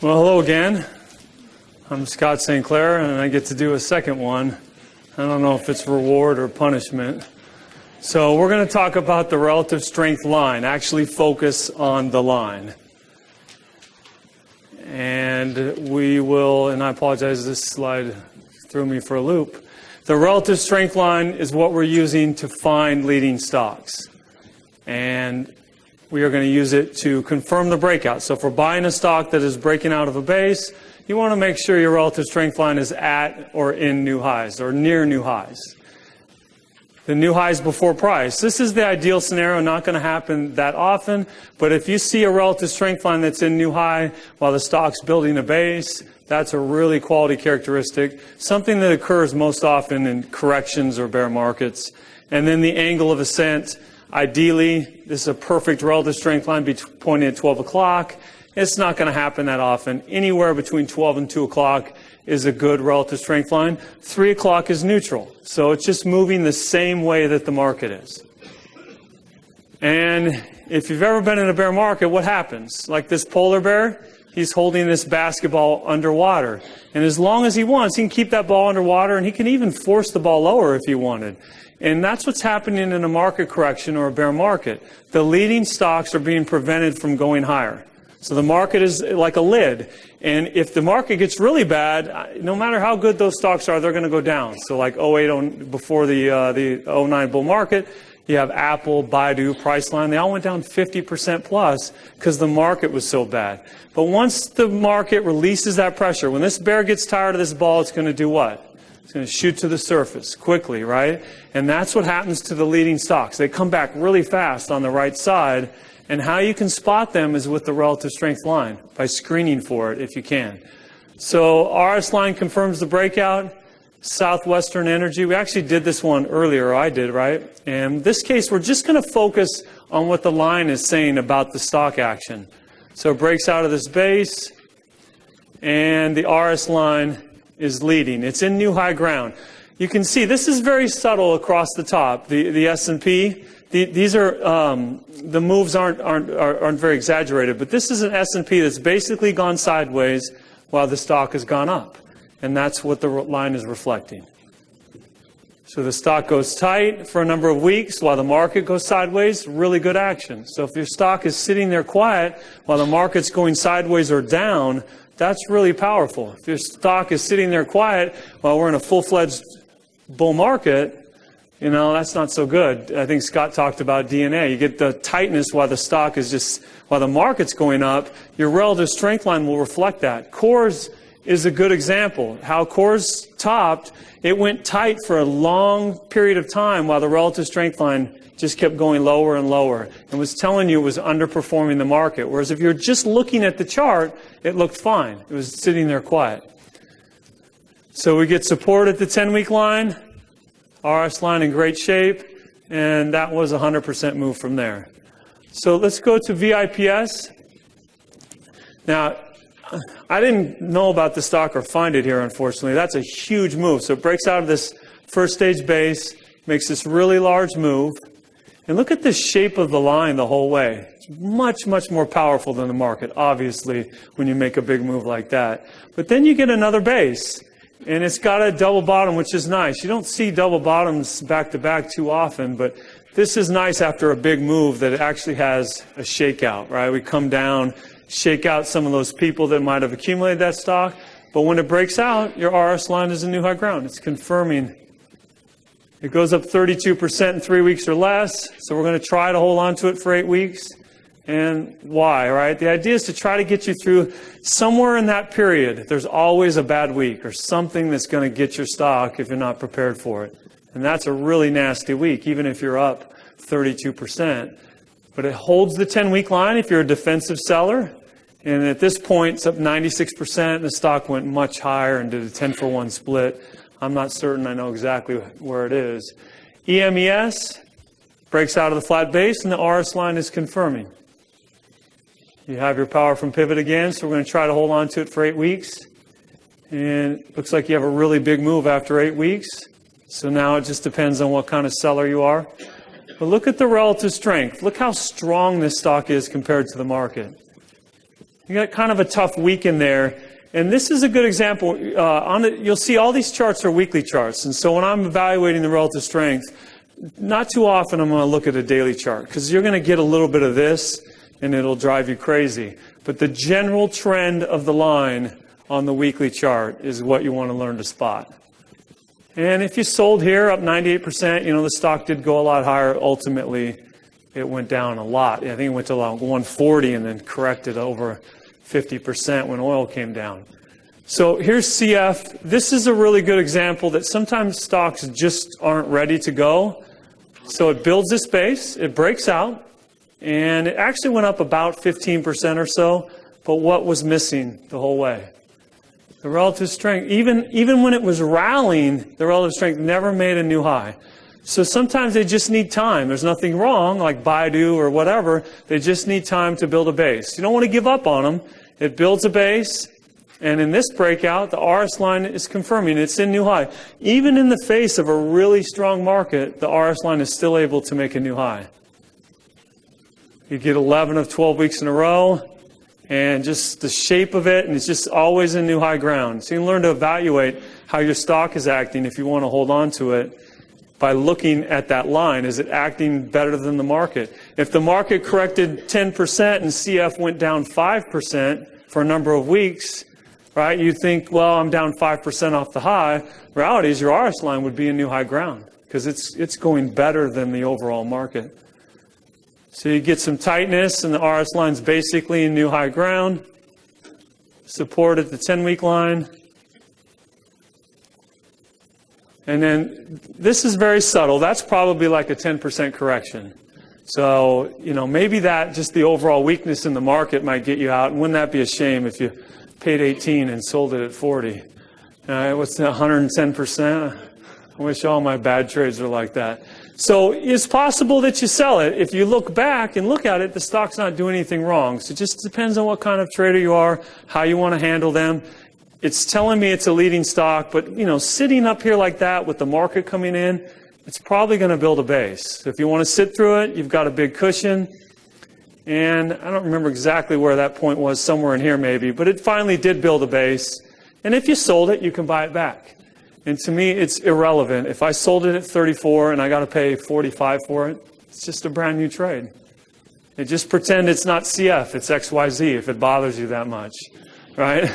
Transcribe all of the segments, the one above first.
Well, hello again. I'm Scott Sinclair, and I get to do a second one. I don't know if it's reward or punishment. So we're going to talk about the relative strength line, actually focus on the line. And we will, and I apologize, this slide threw me for a loop. The relative strength line is what we're using to find leading stocks. And we are going to use it to confirm the breakout. So if we're buying a stock that is breaking out of a base, you want to make sure your relative strength line is at or in new highs or near new highs. The new highs before price. This is the ideal scenario, not going to happen that often, but if you see a relative strength line that's in new high while the stock's building a base, that's a really quality characteristic, something that occurs most often in corrections or bear markets. And then the angle of ascent. Ideally, this is a perfect relative strength line pointing at 12 o'clock. It's not going to happen that often. Anywhere between 12 and 2 o'clock is a good relative strength line. 3 o'clock is neutral. So it's just moving the same way that the market is. And if you've ever been in a bear market, what happens? Like this polar bear, he's holding this basketball underwater. And as long as he wants, he can keep that ball underwater, and he can even force the ball lower if he wanted. And that's what's happening in a market correction or a bear market. The leading stocks are being prevented from going higher. So the market is like a lid. And if the market gets really bad, no matter how good those stocks are, they're going to go down. So like 08, before the 09 bull market, you have Apple, Baidu, Priceline. They all went down 50% plus because the market was so bad. But once the market releases that pressure, when this bear gets tired of this ball, it's going to do what? It's going to shoot to the surface quickly, right? And that's what happens to the leading stocks. They come back really fast on the right side. And how you can spot them is with the relative strength line, by screening for it if you can. So RS line confirms the breakout. Southwestern Energy, we actually did this one earlier, I did, right? And in this case, we're just going to focus on what the line is saying about the stock action. So it breaks out of this base, and the RS line is leading. It's in new high ground. You can see this is very subtle across the top. The S&P, these are the moves aren't very exaggerated, but this is an S&P that's basically gone sideways while the stock has gone up, and that's what the line is reflecting. So the stock goes tight for a number of weeks while the market goes sideways. Really good action. So if your stock is sitting there quiet while the market's going sideways or down, that's really powerful. If your stock is sitting there quiet while we're in a full-fledged bull market, you know, that's not so good. I think Scott talked about DNA. You get the tightness while the stock is just, while the market's going up, your relative strength line will reflect that. Coors is a good example. How Coors topped, it went tight for a long period of time while the relative strength line just kept going lower and lower and was telling you it was underperforming the market. Whereas if you're just looking at the chart, it looked fine. It was sitting there quiet. So we get support at the 10-week line, RS line in great shape, and that was a 100% move from there. So let's go to VIPS. Now, I didn't know about the stock or find it here, unfortunately. That's a huge move. So it breaks out of this first stage base, makes this really large move. And look at the shape of the line the whole way. It's much, much more powerful than the market, obviously, when you make a big move like that. But then you get another base, and it's got a double bottom, which is nice. You don't see double bottoms back-to-back too often, but this is nice after a big move that it actually has a shakeout, right? We come down, shake out some of those people that might have accumulated that stock, but when it breaks out, your RS line is in new high ground. It's confirming. It goes up 32% in 3 weeks or less, so we're going to try to hold on to it for 8 weeks. And why, right? The idea is to try to get you through somewhere in that period. There's always a bad week or something that's going to get your stock if you're not prepared for it. And that's a really nasty week, even if you're up 32%. But it holds the 10-week line if you're a defensive seller. And at this point, it's up 96%, and the stock went much higher and did a 10-for-1 split. I'm not certain I know exactly where it is. EMES breaks out of the flat base, and the RS line is confirming. You have your power from pivot again, so we're going to try to hold on to it for 8 weeks. And it looks like you have a really big move after 8 weeks. So now it just depends on what kind of seller you are. But look at the relative strength. Look how strong this stock is compared to the market. You got kind of a tough week in there. And this is a good example. You'll see all these charts are weekly charts. And so when I'm evaluating the relative strength, not too often I'm going to look at a daily chart because you're going to get a little bit of this and it'll drive you crazy. But the general trend of the line on the weekly chart is what you want to learn to spot. And if you sold here up 98%, the stock did go a lot higher. Ultimately, it went down a lot. I think it went to about 140 and then corrected over 50% when oil came down. So here's CF. This is a really good example that sometimes stocks just aren't ready to go. So it builds this base, it breaks out, and it actually went up about 15% or so. But what was missing the whole way? The relative strength. Even when it was rallying, the relative strength never made a new high. So sometimes they just need time. There's nothing wrong, like Baidu or whatever. They just need time to build a base. You don't want to give up on them. It builds a base. And in this breakout, the RS line is confirming it's in new high. Even in the face of a really strong market, the RS line is still able to make a new high. You get 11 of 12 weeks in a row, and just the shape of it, and it's just always in new high ground. So you can learn to evaluate how your stock is acting if you want to hold on to it by looking at that line. Is it acting better than the market? If the market corrected 10% and CF went down 5% for a number of weeks, right, you think, well, I'm down 5% off the high. Reality is your RS line would be in new high ground because it's going better than the overall market. So you get some tightness, and the RS line's basically in new high ground. Support at the 10-week line. And then this is very subtle. That's probably like a 10% correction. So, maybe that, just the overall weakness in the market might get you out. And wouldn't that be a shame if you paid 18 and sold it at 40? What's that, 110%? I wish all my bad trades were like that. So it's possible that you sell it. If you look back and look at it, the stock's not doing anything wrong. So it just depends on what kind of trader you are, how you want to handle them. It's telling me it's a leading stock, but sitting up here like that with the market coming in, it's probably going to build a base. So if you want to sit through it, you've got a big cushion. And I don't remember exactly where that point was, somewhere in here maybe, but it finally did build a base. And if you sold it, you can buy it back. And to me, it's irrelevant. If I sold it at 34 and I got to pay 45 for it, it's just a brand new trade. And just pretend it's not CF, it's XYZ if it bothers you that much, right?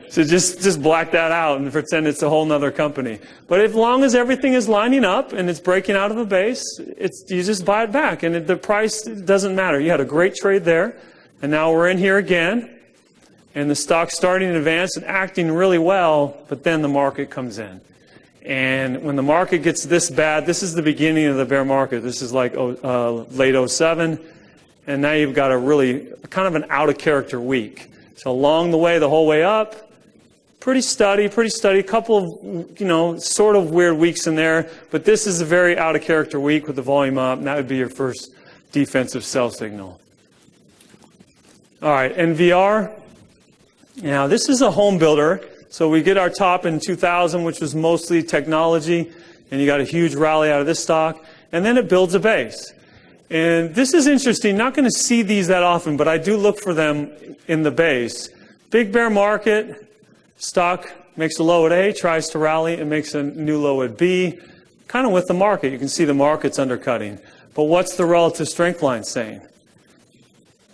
So just black that out and pretend it's a whole nother company. But as long as everything is lining up and it's breaking out of a base, you just buy it back. And the price doesn't matter. You had a great trade there, and now we're in here again. And the stock's starting to advance and acting really well, but then the market comes in. And when the market gets this bad, this is the beginning of the bear market. This is like late 07. And now you've got a really kind of an out-of-character week. So along the way, the whole way up, pretty steady, a couple of, sort of weird weeks in there. But this is a very out-of-character week with the volume up, and that would be your first defensive sell signal. All right, NVR. Now, this is a home builder. So we get our top in 2000, which was mostly technology, and you got a huge rally out of this stock, and then it builds a base. And this is interesting. Not going to see these that often, but I do look for them in the base. Big bear market, stock makes a low at A, tries to rally, and makes a new low at B, kind of with the market. You can see the market's undercutting. But what's the relative strength line saying?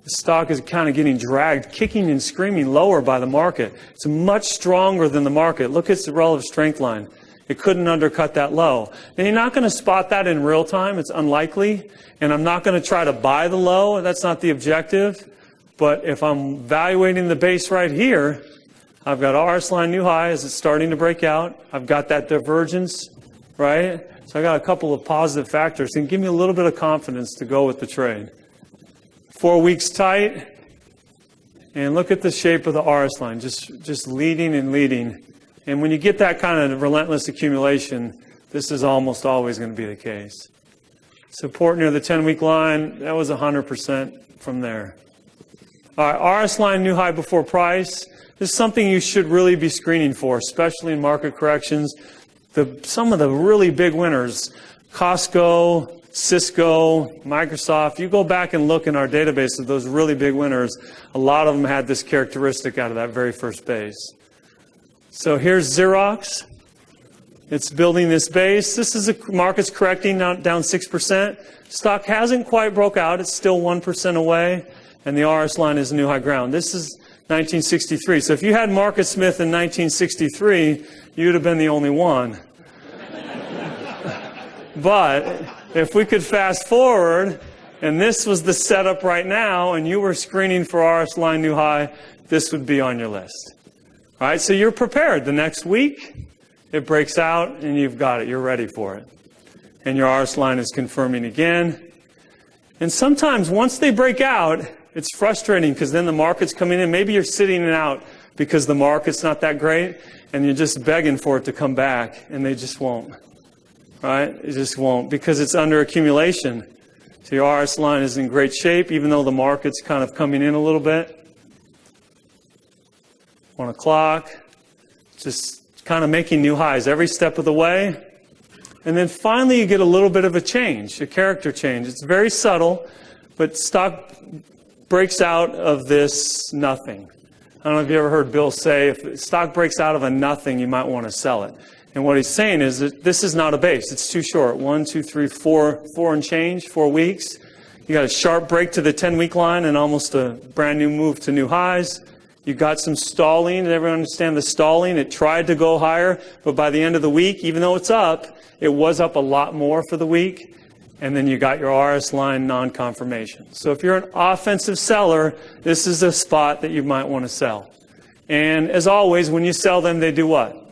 The stock is kind of getting dragged, kicking and screaming lower by the market. It's much stronger than the market. Look at the relative strength line. It couldn't undercut that low. Now, you're not going to spot that in real time. It's unlikely. And I'm not going to try to buy the low. That's not the objective. But if I'm evaluating the base right here, I've got RS line new high as it's starting to break out. I've got that divergence, right? So I got a couple of positive factors and give me a little bit of confidence to go with the trade. 4 weeks tight, and look at the shape of the RS line, just leading and leading. And when you get that kind of relentless accumulation, this is almost always going to be the case. Support near the 10-week line, that was 100% from there. All right, RS line new high before price. This is something you should really be screening for, especially in market corrections. Some of the really big winners, Costco, Cisco, Microsoft. You go back and look in our database of those really big winners, a lot of them had this characteristic out of that very first base. So here's Xerox. It's building this base. This is the market's correcting down 6%. Stock hasn't quite broke out. It's still 1% away. And the RS line is new high ground. This is 1963. So if you had Marcus Smith in 1963, you'd have been the only one. But if we could fast forward, and this was the setup right now, and you were screening for RS line new high, this would be on your list. All right, so you're prepared. The next week, it breaks out, and you've got it. You're ready for it. And your RS line is confirming again. And sometimes once they break out, it's frustrating because then the market's coming in. Maybe you're sitting it out because the market's not that great, and you're just begging for it to come back, and they just won't. Right? It just won't because it's under accumulation. So your RS line is in great shape, even though the market's kind of coming in a little bit. 1 o'clock, just kind of making new highs every step of the way. And then finally you get a little bit of a change, a character change. It's very subtle, but stock breaks out of this nothing. I don't know if you ever heard Bill say, if stock breaks out of a nothing, you might want to sell it. And what he's saying is that this is not a base. It's too short. 1, 2, 3, 4 and change, 4 weeks. You got a sharp break to the 10-week line and almost a brand new move to new highs. You got some stalling. Did everyone understand the stalling? It tried to go higher, but by the end of the week, even though it's up, it was up a lot more for the week. And then you got your RS line non-confirmation. So if you're an offensive seller, this is a spot that you might want to sell. And as always, when you sell them, they do what?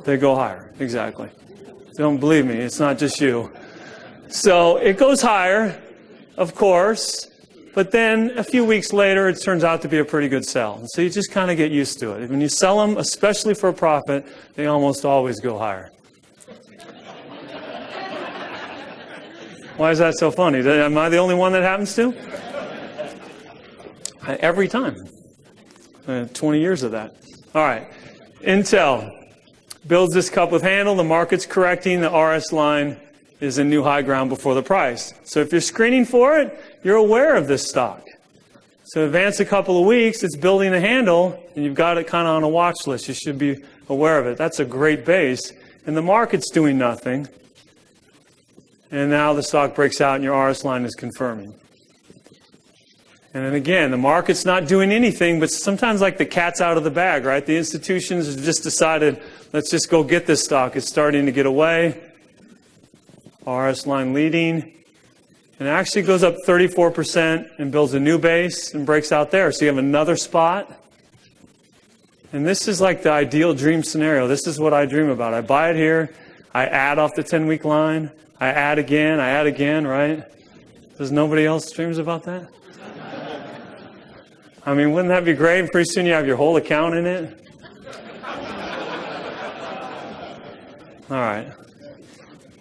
They go higher. Exactly. Don't believe me. It's not just you. So it goes higher, of course. But then a few weeks later, it turns out to be a pretty good sell. And so you just kind of get used to it. When you sell them, especially for a profit, they almost always go higher. Why is that so funny? Am I the only one that happens to? Every time. 20 years of that. All right. Intel builds this cup with handle. The market's correcting. The RS line is in new high ground before the price. So if you're screening for it, you're aware of this stock. So advance a couple of weeks, it's building a handle, and you've got it kind of on a watch list. You should be aware of it. That's a great base. And the market's doing nothing. And now the stock breaks out and your RS line is confirming. And then again, the market's not doing anything, but sometimes like the cat's out of the bag, right? The institutions have just decided, let's just go get this stock. It's starting to get away. RS line leading. And it actually goes up 34% and builds a new base and breaks out there. So you have another spot. And this is like the ideal dream scenario. This is what I dream about. I buy it here. I add off the 10-week line. I add again, right? Does nobody else dreams about that? I mean, wouldn't that be great? Pretty soon you have your whole account in it. All right.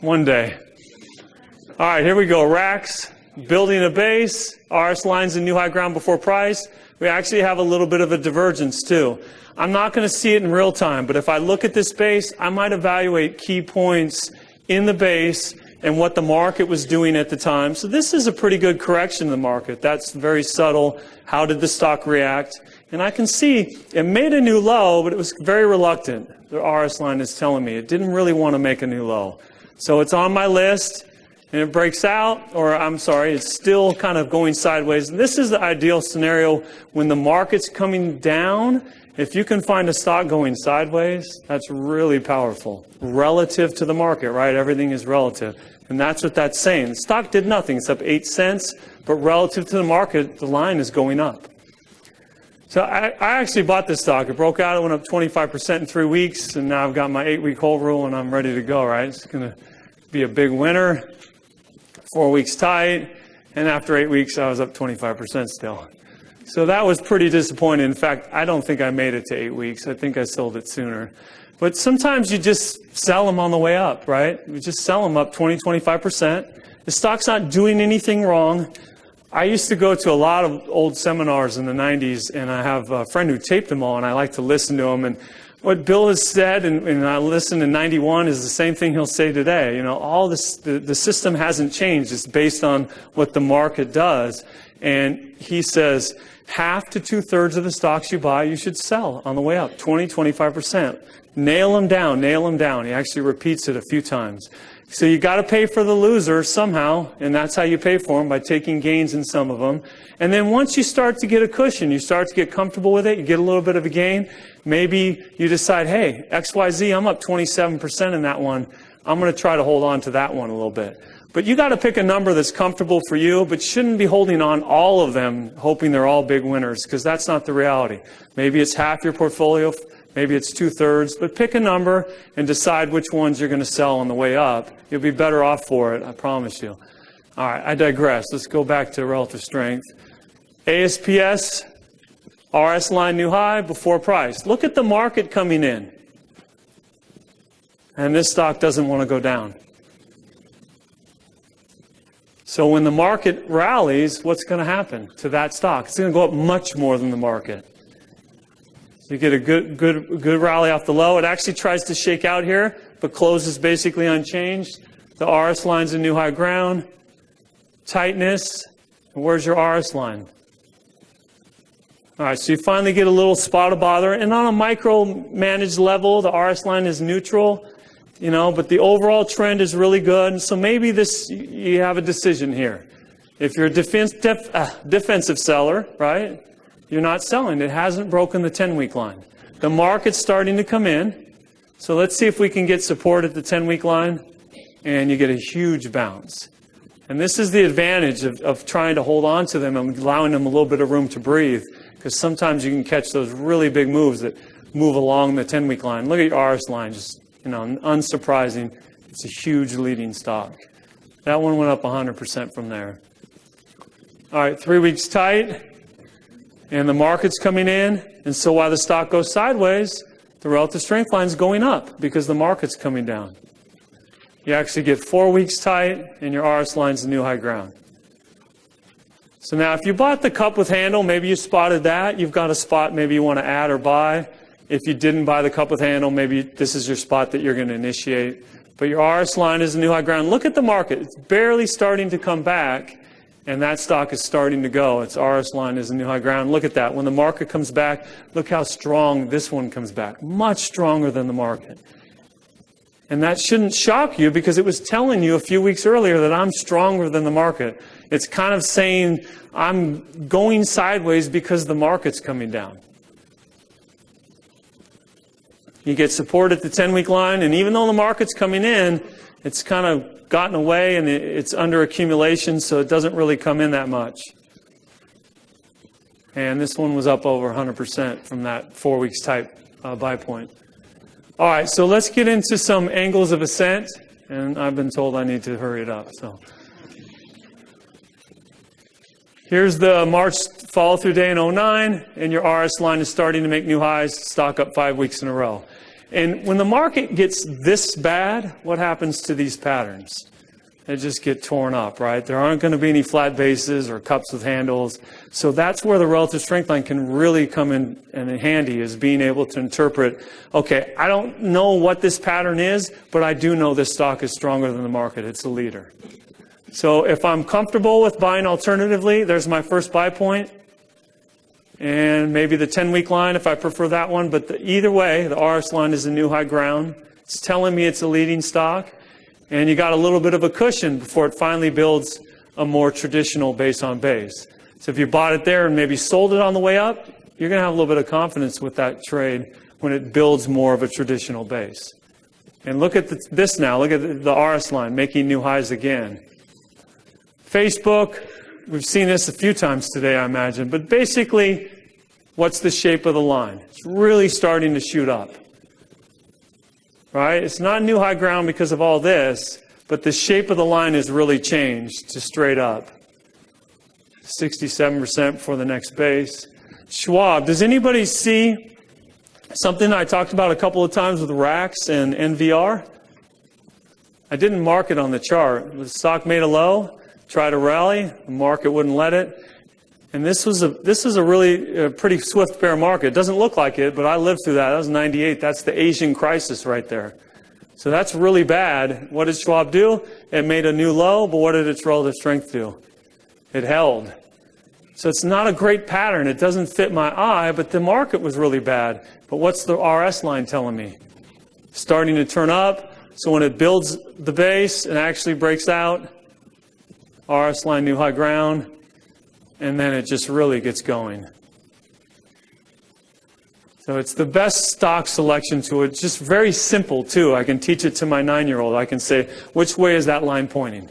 One day. All right, here we go. Racks, building a base, RS lines in new high ground before price. We actually have a little bit of a divergence too. I'm not going to see it in real time, but if I look at this base, I might evaluate key points in the base and what the market was doing at the time. So this is a pretty good correction in the market. That's very subtle. How did the stock react? And I can see it made a new low, but it was very reluctant. The RS line is telling me it didn't really want to make a new low. So it's on my list, and it breaks out, or I'm sorry, it's still kind of going sideways. And this is the ideal scenario when the market's coming down. If you can find a stock going sideways, that's really powerful. Relative to the market, right? Everything is relative. And that's what that's saying. The stock did nothing. It's up 8 cents, but relative to the market, the line is going up. So I actually bought this stock. It broke out. It went up 25% in 3 weeks, and now I've got my 8-week hold rule, and I'm ready to go, right? It's going to be a big winner. 4 weeks tight, and after 8 weeks, I was up 25% still. So that was pretty disappointing. In fact, I don't think I made it to 8 weeks. I think I sold it sooner. But sometimes you just sell them on the way up, right? You just sell them up 20, 25%. The stock's not doing anything wrong. I used to go to a lot of old seminars in the 90s, and I have a friend who taped them all, and I like to listen to them. And what Bill has said, and I listened in 91, is the same thing he'll say today. You know, all this, the system hasn't changed. It's based on what the market does. And he says, half to two-thirds of the stocks you buy, you should sell on the way up, 20, 25%. Nail them down, nail them down. He actually repeats it a few times. So you got to pay for the loser somehow, and that's how you pay for them, by taking gains in some of them. And then once you start to get a cushion, you start to get comfortable with it, you get a little bit of a gain, maybe you decide, hey, XYZ, I'm up 27% in that one. I'm going to try to hold on to that one a little bit. But you got to pick a number that's comfortable for you, but shouldn't be holding on all of them, hoping they're all big winners, because that's not the reality. Maybe it's half your portfolio, maybe it's two-thirds, but pick a number and decide which ones you're going to sell on the way up. You'll be better off for it, I promise you. All right, I digress. Let's go back to relative strength. ASPS, RS line new high before price. Look at the market coming in. And this stock doesn't want to go down. So when the market rallies, what's going to happen to that stock? It's going to go up much more than the market. You get a good rally off the low. It actually tries to shake out here, but closes basically unchanged. The RS line's a new high ground. Tightness. And where's your RS line? All right, so you finally get a little spot of bother. And on a micro-managed level, the RS line is neutral, you know, but the overall trend is really good. So maybe you have a decision here. If you're a defensive seller, right? You're not selling. It hasn't broken the 10-week line. The market's starting to come in. So let's see if we can get support at the 10-week line, and you get a huge bounce. And this is the advantage of trying to hold on to them and allowing them a little bit of room to breathe, because sometimes you can catch those really big moves that move along the 10-week line. Look at your RS line, just, you know, unsurprising. It's a huge leading stock. That one went up 100% from there. All right, 3 weeks tight. And the market's coming in, and so while the stock goes sideways, the relative strength line is going up because the market's coming down. You actually get 4 weeks tight, and your RS line's the new high ground. So now if you bought the cup with handle, maybe you spotted that. You've got a spot maybe you want to add or buy. If you didn't buy the cup with handle, maybe this is your spot that you're going to initiate. But your RS line is the new high ground. Look at the market. It's barely starting to come back. And that stock is starting to go. Its RS line is a new high ground. Look at that. When the market comes back, look how strong this one comes back. Much stronger than the market. And that shouldn't shock you, because it was telling you a few weeks earlier that I'm stronger than the market. It's kind of saying I'm going sideways because the market's coming down. You get support at the 10-week line, and even though the market's coming in, it's kind of gotten away and it's under accumulation, so it doesn't really come in that much. And this one was up over 100% from that 4 weeks type buy point. All right, so let's get into some angles of ascent, and I've been told I need to hurry it up. So here's the March follow-through day in 09, and your RS line is starting to make new highs, stock up 5 weeks in a row. And when the market gets this bad, what happens to these patterns? They just get torn up, right? There aren't going to be any flat bases or cups with handles. So that's where the relative strength line can really come in handy, is being able to interpret, okay, I don't know what this pattern is, but I do know this stock is stronger than the market. It's the leader. So if I'm comfortable with buying alternatively, there's my first buy point. And maybe the 10-week line if I prefer that one. But either way, the RS line is a new high ground. It's telling me it's a leading stock. And you got a little bit of a cushion before it finally builds a more traditional base on base. So if you bought it there and maybe sold it on the way up, you're going to have a little bit of confidence with that trade when it builds more of a traditional base. And look at this now. Look at the RS line making new highs again. Facebook. We've seen this a few times today, I imagine. But basically, what's the shape of the line? It's really starting to shoot up. Right? It's not new high ground because of all this, but the shape of the line has really changed to straight up. 67% for the next base. Schwab. Does anybody see something I talked about a couple of times with racks and NVR? I didn't mark it on the chart. The stock made a low. tried to rally. The market wouldn't let it. And this is a really pretty swift bear market. It doesn't look like it, but I lived through that. That was 98. That's the Asian crisis right there. So that's really bad. What did Schwab do? It made a new low, but what did its relative strength do? It held. So it's not a great pattern. It doesn't fit my eye, but the market was really bad. But what's the RS line telling me? Starting to turn up. So when it builds the base and actually breaks out, RS line new high ground, and then it just really gets going. So it's the best stock selection tool. It's just very simple, too. I can teach it to my 9-year-old. I can say, which way is that line pointing?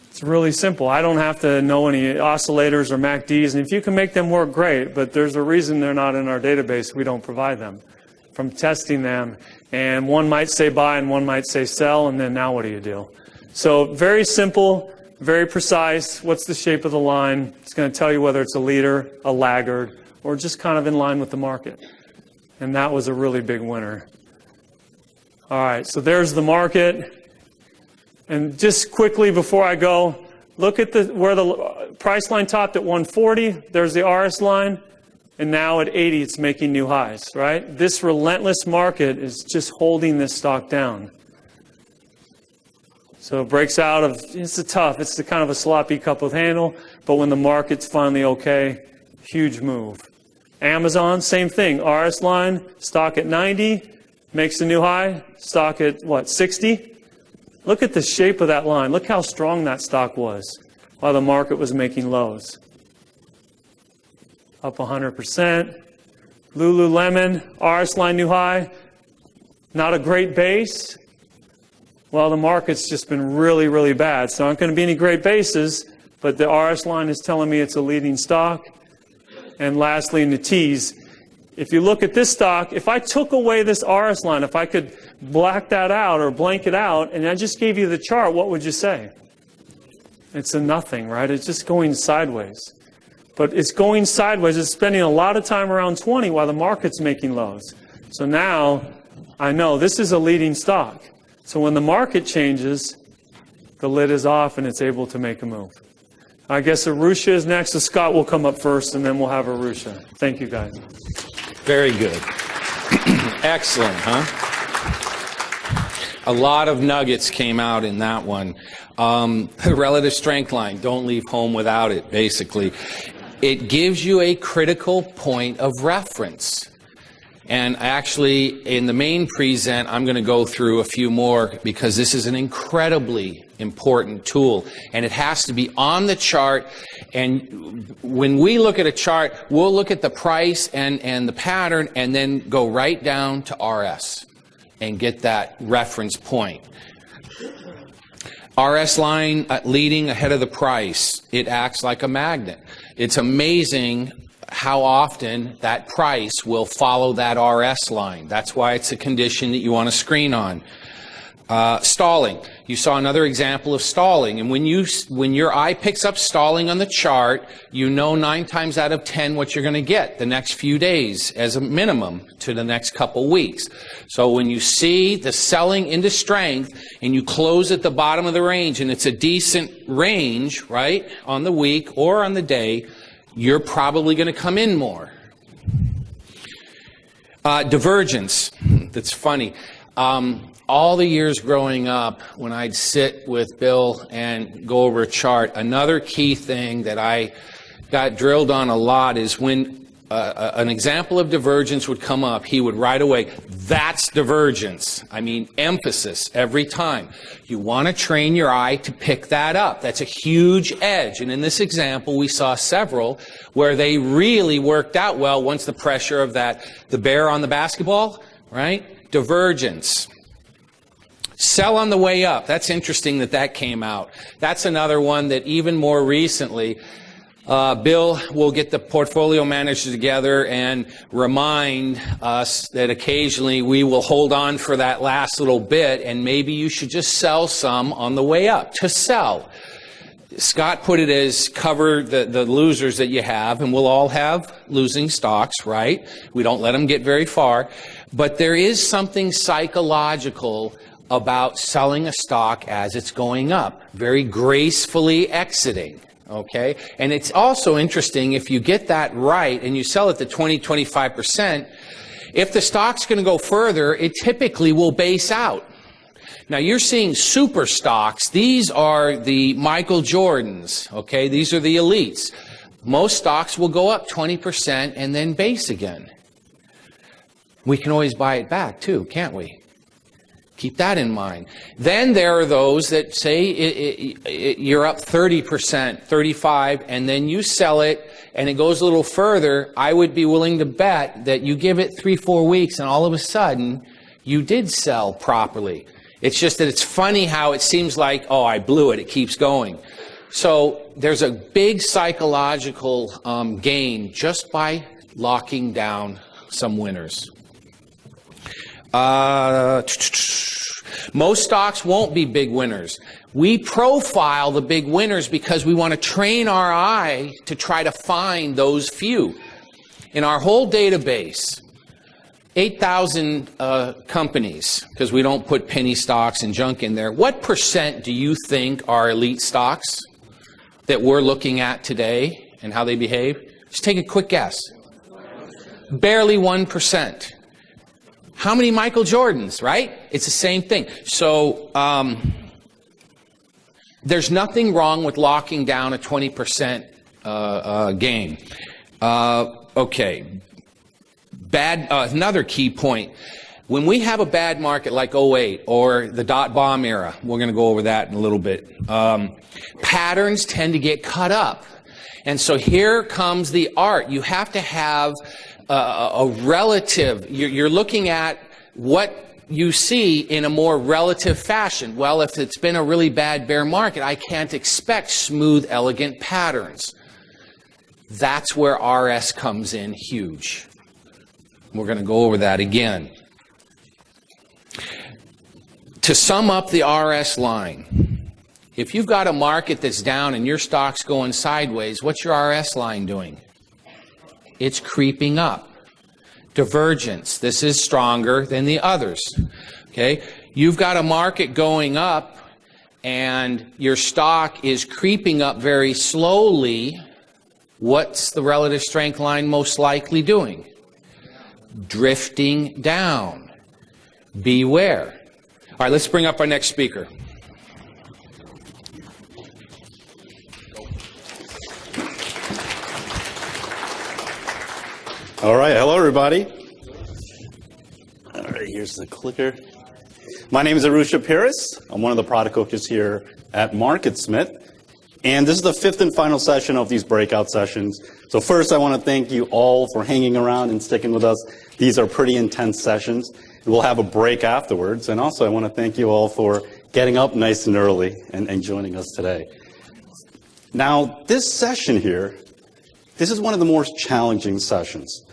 It's really simple. I don't have to know any oscillators or MACDs. And if you can make them work, great. But there's a reason they're not in our database. We don't provide them from testing them. And one might say buy and one might say sell. And then now what do you do? So very simple, very precise. What's the shape of the line? It's going to tell you whether it's a leader, a laggard, or just kind of in line with the market. And that was a really big winner. All right, so there's the market. And just quickly before I go, look at where the price line topped at 140. There's the RS line. And now at 80, it's making new highs, right? This relentless market is just holding this stock down. So it breaks out of, it's the kind of a sloppy cup of handle. But when the market's finally okay, huge move. Amazon, same thing. RS line, stock at 90, makes a new high. Stock at, what, 60? Look at the shape of that line. Look how strong that stock was while the market was making lows. Up 100%. Lululemon, RS line new high. Not a great base. Well, the market's just been really, really bad. So aren't going to be any great bases, but the RS line is telling me it's a leading stock. And lastly, in the T's, if you look at this stock, if I took away this RS line, if I could black that out or blank it out, and I just gave you the chart, what would you say? It's a nothing, right? It's just going sideways. But it's going sideways. It's spending a lot of time around 20 while the market's making lows. So now I know this is a leading stock. So when the market changes, the lid is off and it's able to make a move. I guess Arusha is next, so Scott will come up first, and then we'll have Arusha. Thank you, guys. Very good. Excellent, huh? A lot of nuggets came out in that one. The relative strength line, don't leave home without it, basically. It gives you a critical point of reference. And actually, in the main present, I'm going to go through a few more because this is an incredibly important tool. And it has to be on the chart. And when we look at a chart, we'll look at the price and the pattern and then go right down to RS and get that reference point. RS line leading ahead of the price. It acts like a magnet. It's amazing how often that price will follow that RS line. That's why it's a condition that you want to screen on. Stalling. You saw another example of stalling. And when your eye picks up stalling on the chart, you know 9 times out of 10 what you're going to get the next few days as a minimum to the next couple weeks. So when you see the selling into strength and you close at the bottom of the range and it's a decent range, right, on the week or on the day, you're probably going to come in more. Divergence. That's funny. All the years growing up, when I'd sit with Bill and go over a chart, another key thing that I got drilled on a lot is when an example of divergence would come up, he would right away, that's divergence. I mean, emphasis every time. You want to train your eye to pick that up. That's a huge edge. And in this example, we saw several where they really worked out well once the pressure of the bear on the basketball, right? Divergence. Sell on the way up. That's interesting that came out. That's another one that even more recently, Bill will get the portfolio managers together and remind us that occasionally we will hold on for that last little bit and maybe you should just sell some on the way up. To sell. Scott put it as cover the losers that you have, and we'll all have losing stocks, right? We don't let them get very far. But there is something psychological about selling a stock as it's going up, very gracefully exiting. Okay? And it's also interesting, if you get that right and you sell it to 20-25%, if the stock's going to go further, it typically will base out. Now you're seeing super stocks. These are the Michael Jordans. Okay? These are the elites. Most stocks will go up 20% and then base again. We can always buy it back too, can't we? Keep that in mind. Then there are those that say you're up 30%, 35%, and then you sell it and it goes a little further. I would be willing to bet that you give it 3-4 weeks and all of a sudden you did sell properly. It's just that it's funny how it seems like, oh, I blew it. It keeps going. So there's a big psychological gain just by locking down some winners. Most stocks won't be big winners. We profile the big winners because we want to train our eye to try to find those few. In our whole database, 8,000 companies, because we don't put penny stocks and junk in there, what percent do you think are elite stocks that we're looking at today and how they behave? Just take a quick guess. Barely 1%. How many Michael Jordans, right? It's the same thing. So there's nothing wrong with locking down a 20% gain. Okay. Another key point. When we have a bad market like 08 or the dot-bomb era, we're going to go over that in a little bit, patterns tend to get cut up. And so here comes the art. You have to have a relative, you're looking at what you see in a more relative fashion. Well, if it's been a really bad bear market, I can't expect smooth, elegant patterns. That's where RS comes in huge. We're going to go over that again. To sum up the RS line, if you've got a market that's down and your stock's going sideways, what's your RS line doing? It's creeping up. Divergence. This is stronger than the others. Okay? You've got a market going up and your stock is creeping up very slowly. What's the relative strength line most likely doing? Drifting down. Beware. All right, let's bring up our next speaker. All right, hello everybody. All right, here's the clicker. My name is Arusha Paris. I'm one of the product coaches here at MarketSmith. And this is the fifth and final session of these breakout sessions. So first, I want to thank you all for hanging around and sticking with us. These are pretty intense sessions. We'll have a break afterwards. And also, I want to thank you all for getting up nice and early and joining us today. Now, this session here, this is one of the more challenging sessions.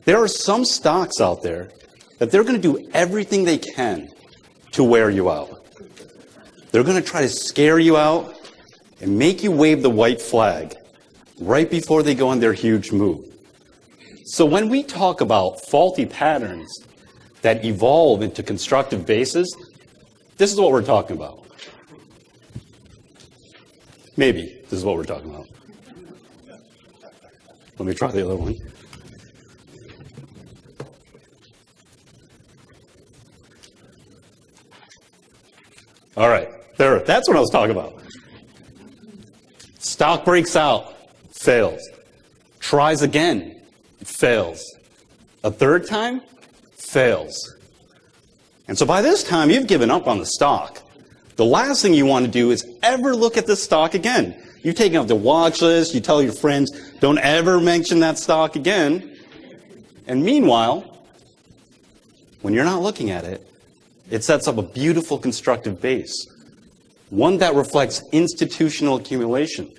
There are some stocks out there that they're going to do everything they can to wear you out. They're going to try to scare you out and make you wave the white flag right before they go on their huge move. So when we talk about faulty patterns that evolve into constructive bases, this is what we're talking about. Maybe this is what we're talking about. Let me try the other one. All right, there. That's what I was talking about. Stock breaks out, fails. Tries again, it fails. A third time, fails. And so by this time, you've given up on the stock. The last thing you want to do is ever look at this stock again. You've taken off the watch list, you tell your friends, don't ever mention that stock again. And meanwhile, when you're not looking at it, it sets up a beautiful constructive base. One that reflects institutional accumulation.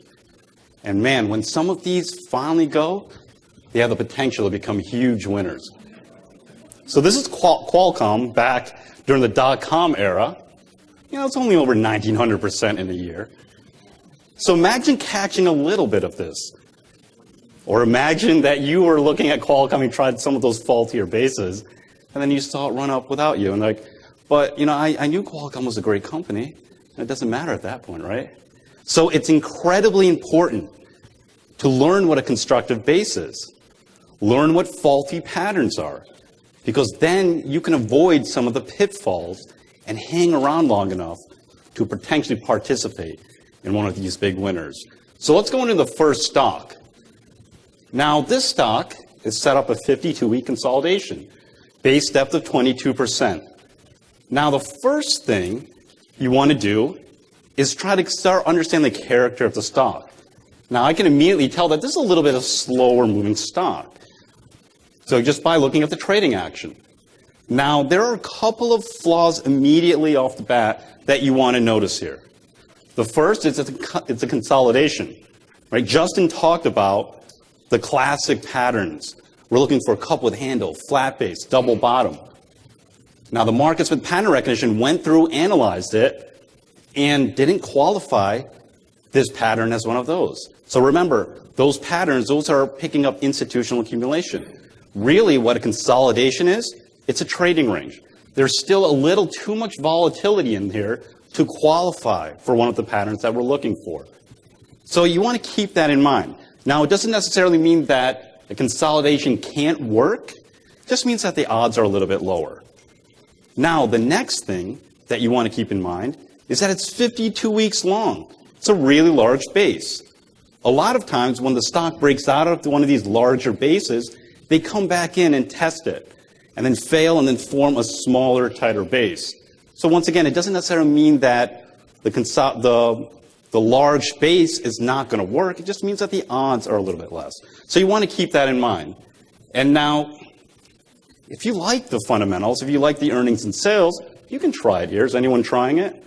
And man, when some of these finally go, they have the potential to become huge winners. So this is Qualcomm back during the dot-com era. You know, it's only over 1,900% in a year. So imagine catching a little bit of this. Or imagine that you were looking at Qualcomm and tried some of those faultier bases, and then you saw it run up without you. And like, but I knew Qualcomm was a great company. And it doesn't matter at that point, right? So it's incredibly important to learn what a constructive base is. Learn what faulty patterns are, because then you can avoid some of the pitfalls and hang around long enough to potentially participate in one of these big winners. So let's go into the first stock. Now, this stock is set up a 52-week consolidation, base depth of 22%. Now, the first thing you want to do is try to start understanding the character of the stock. Now, I can immediately tell that this is a little bit of slower moving stock. So just by looking at the trading action. Now, there are a couple of flaws immediately off the bat that you want to notice here. The first is it's a consolidation. Right? Justin talked about the classic patterns. We're looking for a cup with handle, flat base, double bottom. Now, the markets with pattern recognition went through, analyzed it, and didn't qualify this pattern as one of those. So remember, those patterns, those are picking up institutional accumulation. Really, what a consolidation is, it's a trading range. There's still a little too much volatility in here to qualify for one of the patterns that we're looking for. So you want to keep that in mind. Now, it doesn't necessarily mean that a consolidation can't work. It just means that the odds are a little bit lower. Now, the next thing that you want to keep in mind is that it's 52 weeks long. It's a really large base. A lot of times when the stock breaks out of one of these larger bases, they come back in and test it, and then fail and then form a smaller, tighter base. So once again, it doesn't necessarily mean that the large base is not going to work. It just means that the odds are a little bit less. So you want to keep that in mind. And now, if you like the fundamentals, if you like the earnings and sales, you can try it here. Is anyone trying it?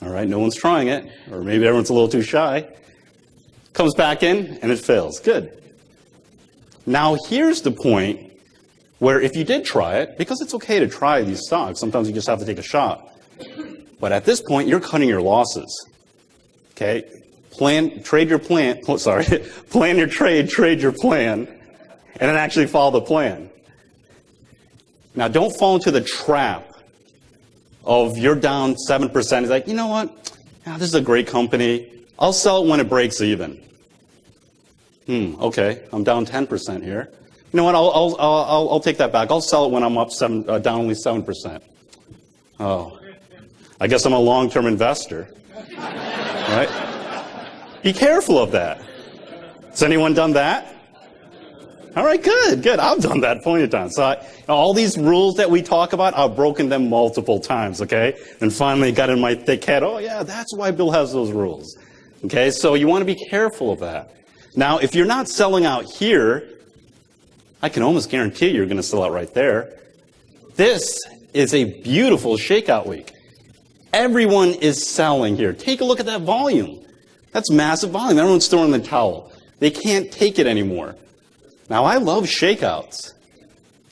All right, no one's trying it, or maybe everyone's a little too shy. Comes back in, and it fails. Good. Now, here's the point where if you did try it, because it's okay to try these stocks, sometimes you just have to take a shot. But at this point, you're cutting your losses. Okay? Plan your trade, trade your plan, and then actually follow the plan. Now, don't fall into the trap of you're down 7%. It's like, you know what? Now, this is a great company. I'll sell it when it breaks even. Okay, I'm down 10% here. You know what? I'll take that back. I'll sell it when I'm up down only 7%. Oh, I guess I'm a long-term investor, right? Be careful of that. Has anyone done that? All right, good. I've done that plenty of times. So all these rules that we talk about, I've broken them multiple times, okay? And finally got in my thick head, oh yeah, that's why Bill has those rules. Okay, so you want to be careful of that. Now, if you're not selling out here, I can almost guarantee you're going to sell out right there. This is a beautiful shakeout week. Everyone is selling here. Take a look at that volume. That's massive volume. Everyone's throwing the towel. They can't take it anymore. Now, I love shakeouts,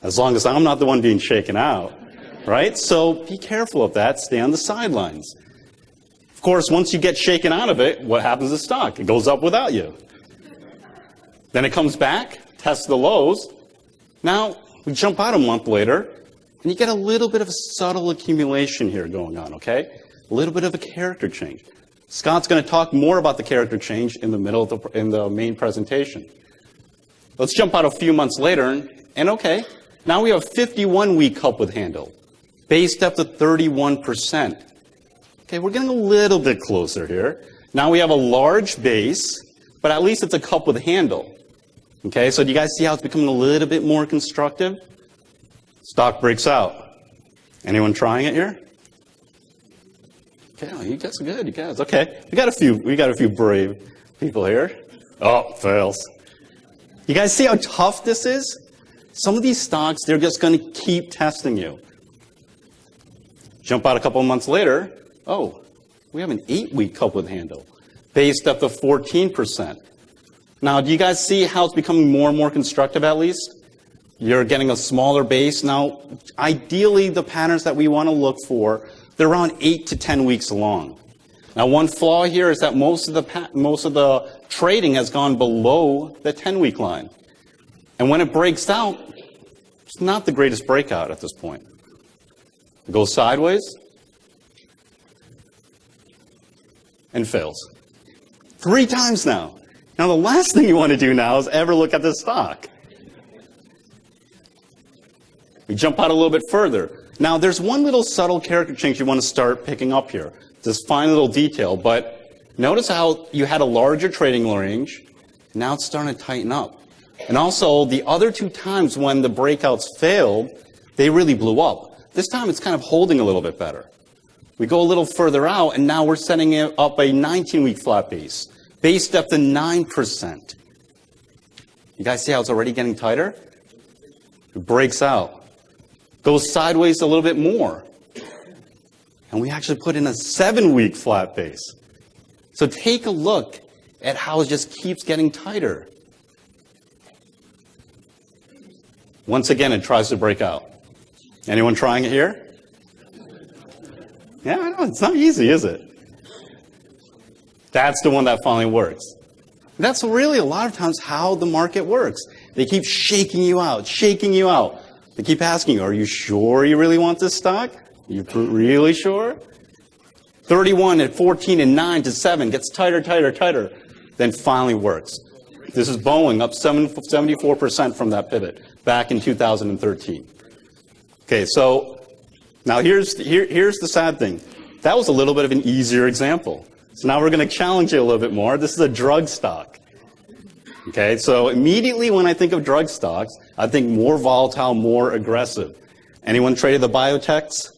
as long as I'm not the one being shaken out, right? So be careful of that. Stay on the sidelines. Of course, once you get shaken out of it, what happens to the stock? It goes up without you. Then it comes back, tests the lows. Now, we jump out a month later, and you get a little bit of a subtle accumulation here going on, okay? A little bit of a character change. Scott's going to talk more about the character change in the middle of in the main presentation. Let's jump out a few months later, and okay, now we have a 51-week cup with handle, base depth of 31%. Okay, we're getting a little bit closer here. Now we have a large base, but at least it's a cup with handle. Okay, so do you guys see how it's becoming a little bit more constructive? Stock breaks out. Anyone trying it here? Okay, you guys are good, you guys. Okay, we got a few brave people here. Oh, fails. You guys see how tough this is? Some of these stocks, they're just going to keep testing you. Jump out a couple of months later. Oh, we have an 8-week cup with handle, base depth of 14%. Now, do you guys see how it's becoming more and more constructive at least? You're getting a smaller base. Now, ideally, the patterns that we want to look for, they're around 8 to 10 weeks long. Now, one flaw here is that most of the trading has gone below the 10-week line. And when it breaks out, it's not the greatest breakout at this point. It goes sideways and fails. 3 times now. Now, the last thing you want to do now is ever look at this stock. We jump out a little bit further. Now, there's one little subtle character change you want to start picking up here. This fine little detail, but notice how you had a larger trading range. Now it's starting to tighten up. And also, the other 2 times when the breakouts failed, they really blew up. This time it's kind of holding a little bit better. We go a little further out, and now we're setting it up a 19-week flat base, based up to 9%. You guys see how it's already getting tighter? It breaks out. Goes sideways a little bit more. And we actually put in a 7-week flat base. So take a look at how it just keeps getting tighter. Once again, it tries to break out. Anyone trying it here? Yeah, I know, it's not easy, is it? That's the one that finally works. That's really a lot of times how the market works. They keep shaking you out, shaking you out. They keep asking you, are you sure you really want this stock? You really sure? 31 and 14 and 9 to 7 gets tighter, tighter, tighter, then finally works. This is Boeing up 74% from that pivot back in 2013. Okay, so now here's the sad thing. That was a little bit of an easier example. So now we're going to challenge you a little bit more. This is a drug stock. Okay, so immediately when I think of drug stocks, I think more volatile, more aggressive. Anyone traded the biotechs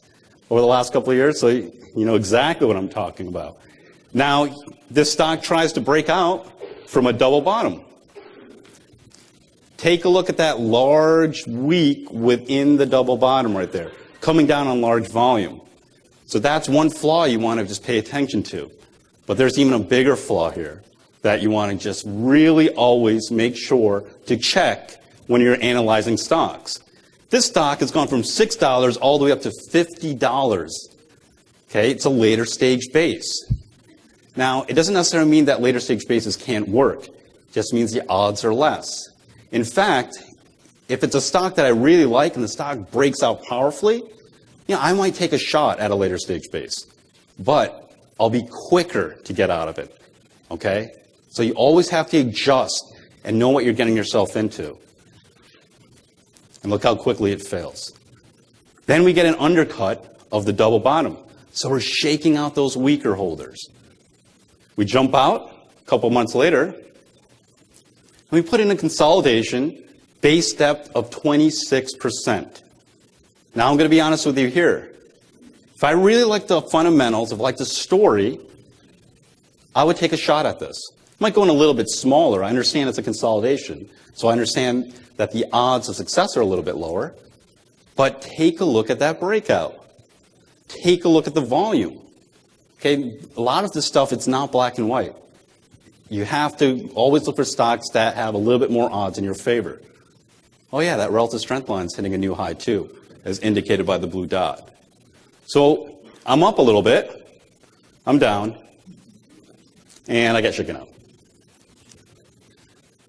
over the last couple of years? So you know exactly what I'm talking about. Now, this stock tries to break out from a double bottom. Take a look at that large week within the double bottom right there, coming down on large volume. So that's one flaw you want to just pay attention to. But there's even a bigger flaw here that you want to just really always make sure to check when you're analyzing stocks. This stock has gone from $6 all the way up to $50. Okay, it's a later stage base. Now, it doesn't necessarily mean that later stage bases can't work. It just means the odds are less. In fact, if it's a stock that I really like and the stock breaks out powerfully, I might take a shot at a later stage base. But I'll be quicker to get out of it. Okay? So you always have to adjust and know what you're getting yourself into. And look how quickly it fails. Then we get an undercut of the double bottom. So we're shaking out those weaker holders. We jump out a couple months later, and we put in a consolidation base depth of 26%. Now I'm going to be honest with you here. If I really like the fundamentals, if I like the story, I would take a shot at this. I might go in a little bit smaller. I understand it's a consolidation, so I understand that the odds of success are a little bit lower. But take a look at that breakout. Take a look at the volume. Okay, a lot of this stuff, it's not black and white. You have to always look for stocks that have a little bit more odds in your favor. Oh yeah, that relative strength line is hitting a new high too, as indicated by the blue dot. So I'm up a little bit, I'm down, and I get shaken up.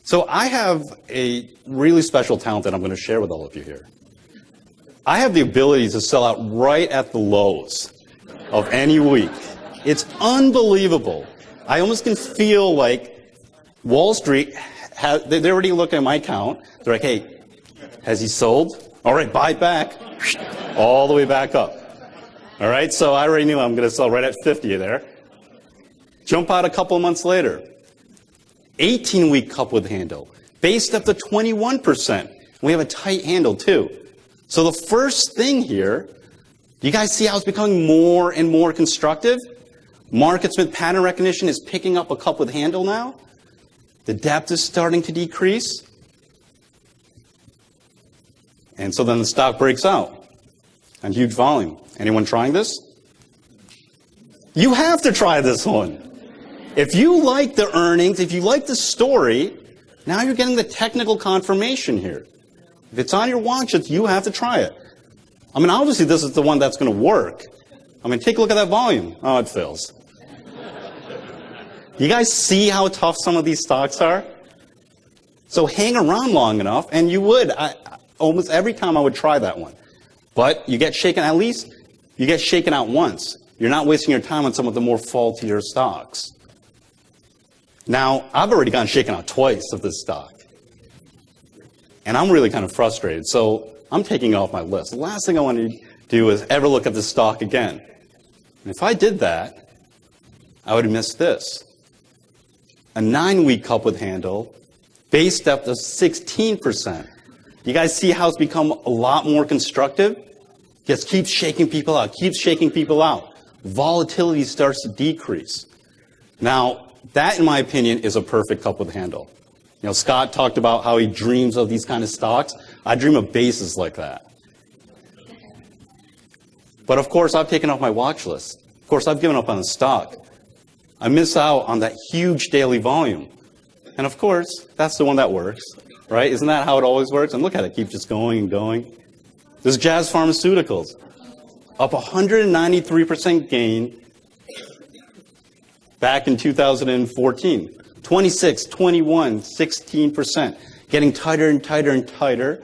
So I have a really special talent that I'm going to share with all of you here. I have the ability to sell out right at the lows of any week. It's unbelievable. I almost can feel like Wall Street, they're already looking at my account. They're like, hey, has he sold? All right, buy it back. All the way back up. All right, so I already knew I'm going to sell right at 50 there. Jump out a couple of months later. 18-week cup with handle. Based up to 21%. We have a tight handle too. So the first thing here, do you guys see how it's becoming more and more constructive? MarketSmith pattern recognition is picking up a cup with handle now. The depth is starting to decrease. And so then the stock breaks out on huge volume. Anyone trying this? You have to try this one. If you like the earnings, if you like the story, now you're getting the technical confirmation here. If it's on your watch list, you have to try it. I mean, obviously this is the one that's going to work. I mean, take a look at that volume. Oh, it fails. You guys see how tough some of these stocks are? So hang around long enough, and you would. Almost every time I would try that one. But you get shaken. At least You get shaken out once. You're not wasting your time on some of the more faultier stocks. Now, I've already gotten shaken out twice of this stock. And I'm really kind of frustrated. So I'm taking it off my list. The last thing I want to do is ever look at this stock again. And if I did that, I would miss this. A 9-week cup with handle, base depth of 16%. You guys see how it's become a lot more constructive? Just keeps shaking people out, keeps shaking people out. Volatility starts to decrease. Now, that, in my opinion, is a perfect cup with handle. You know, Scott talked about how he dreams of these kind of stocks. I dream of bases like that. But of course, I've taken off my watch list. Of course, I've given up on the stock. I miss out on that huge daily volume. And of course, that's the one that works, right? Isn't that how it always works? And look at it, keep just going and going. There's Jazz Pharmaceuticals, up 193% gain back in 2014. 26, 21, 16%. Getting tighter and tighter and tighter.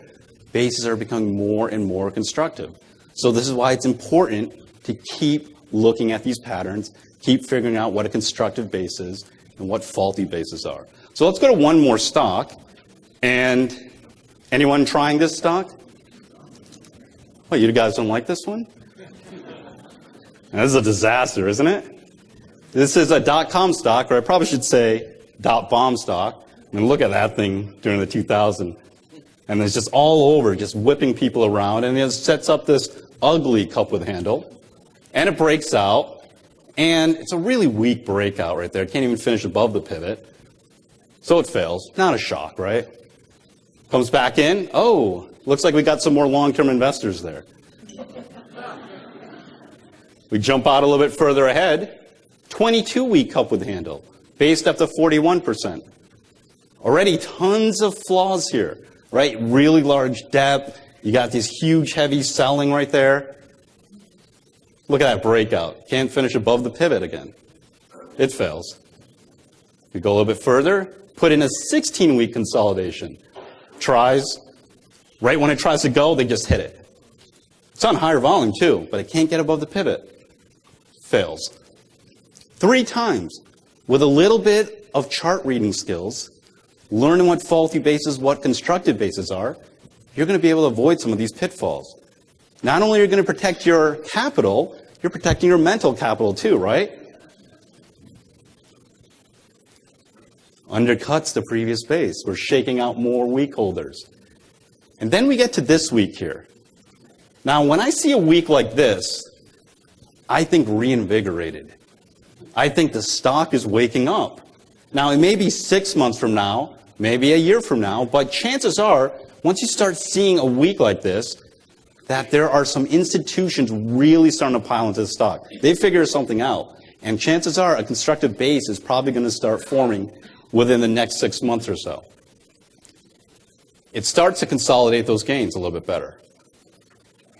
Bases are becoming more and more constructive. So this is why it's important to keep looking at these patterns, keep figuring out what a constructive base is and what faulty bases are. So let's go to one more stock. And anyone trying this stock? What, you guys don't like this one? This is a disaster, isn't it? This is a .com stock, or I probably should say .bomb stock. I mean, look at that thing during the 2000s. And it's just all over, just whipping people around. And it sets up this ugly cup with handle. And it breaks out. And it's a really weak breakout right there. It can't even finish above the pivot. So it fails. Not a shock, right? Comes back in. Oh, looks like we got some more long-term investors there. We jump out a little bit further ahead. 22-week cup with handle, based up to 41%. Already tons of flaws here, right? Really large depth. You got this huge, heavy selling right there. Look at that breakout. Can't finish above the pivot again. It fails. We go a little bit further, put in a 16-week consolidation. Tries. Right when it tries to go, they just hit it. It's on higher volume too, but it can't get above the pivot. Fails. 3 times. With a little bit of chart reading skills, learning what faulty bases, what constructive bases are, you're going to be able to avoid some of these pitfalls. Not only are you going to protect your capital, you're protecting your mental capital too, right? Undercuts the previous base. We're shaking out more weak holders. And then we get to this week here. Now, when I see a week like this, I think reinvigorated. I think the stock is waking up. Now, it may be 6 months from now, maybe a year from now, but chances are, once you start seeing a week like this, that there are some institutions really starting to pile into the stock. They figure something out. And chances are a constructive base is probably going to start forming within the next 6 months or so. It starts to consolidate those gains a little bit better.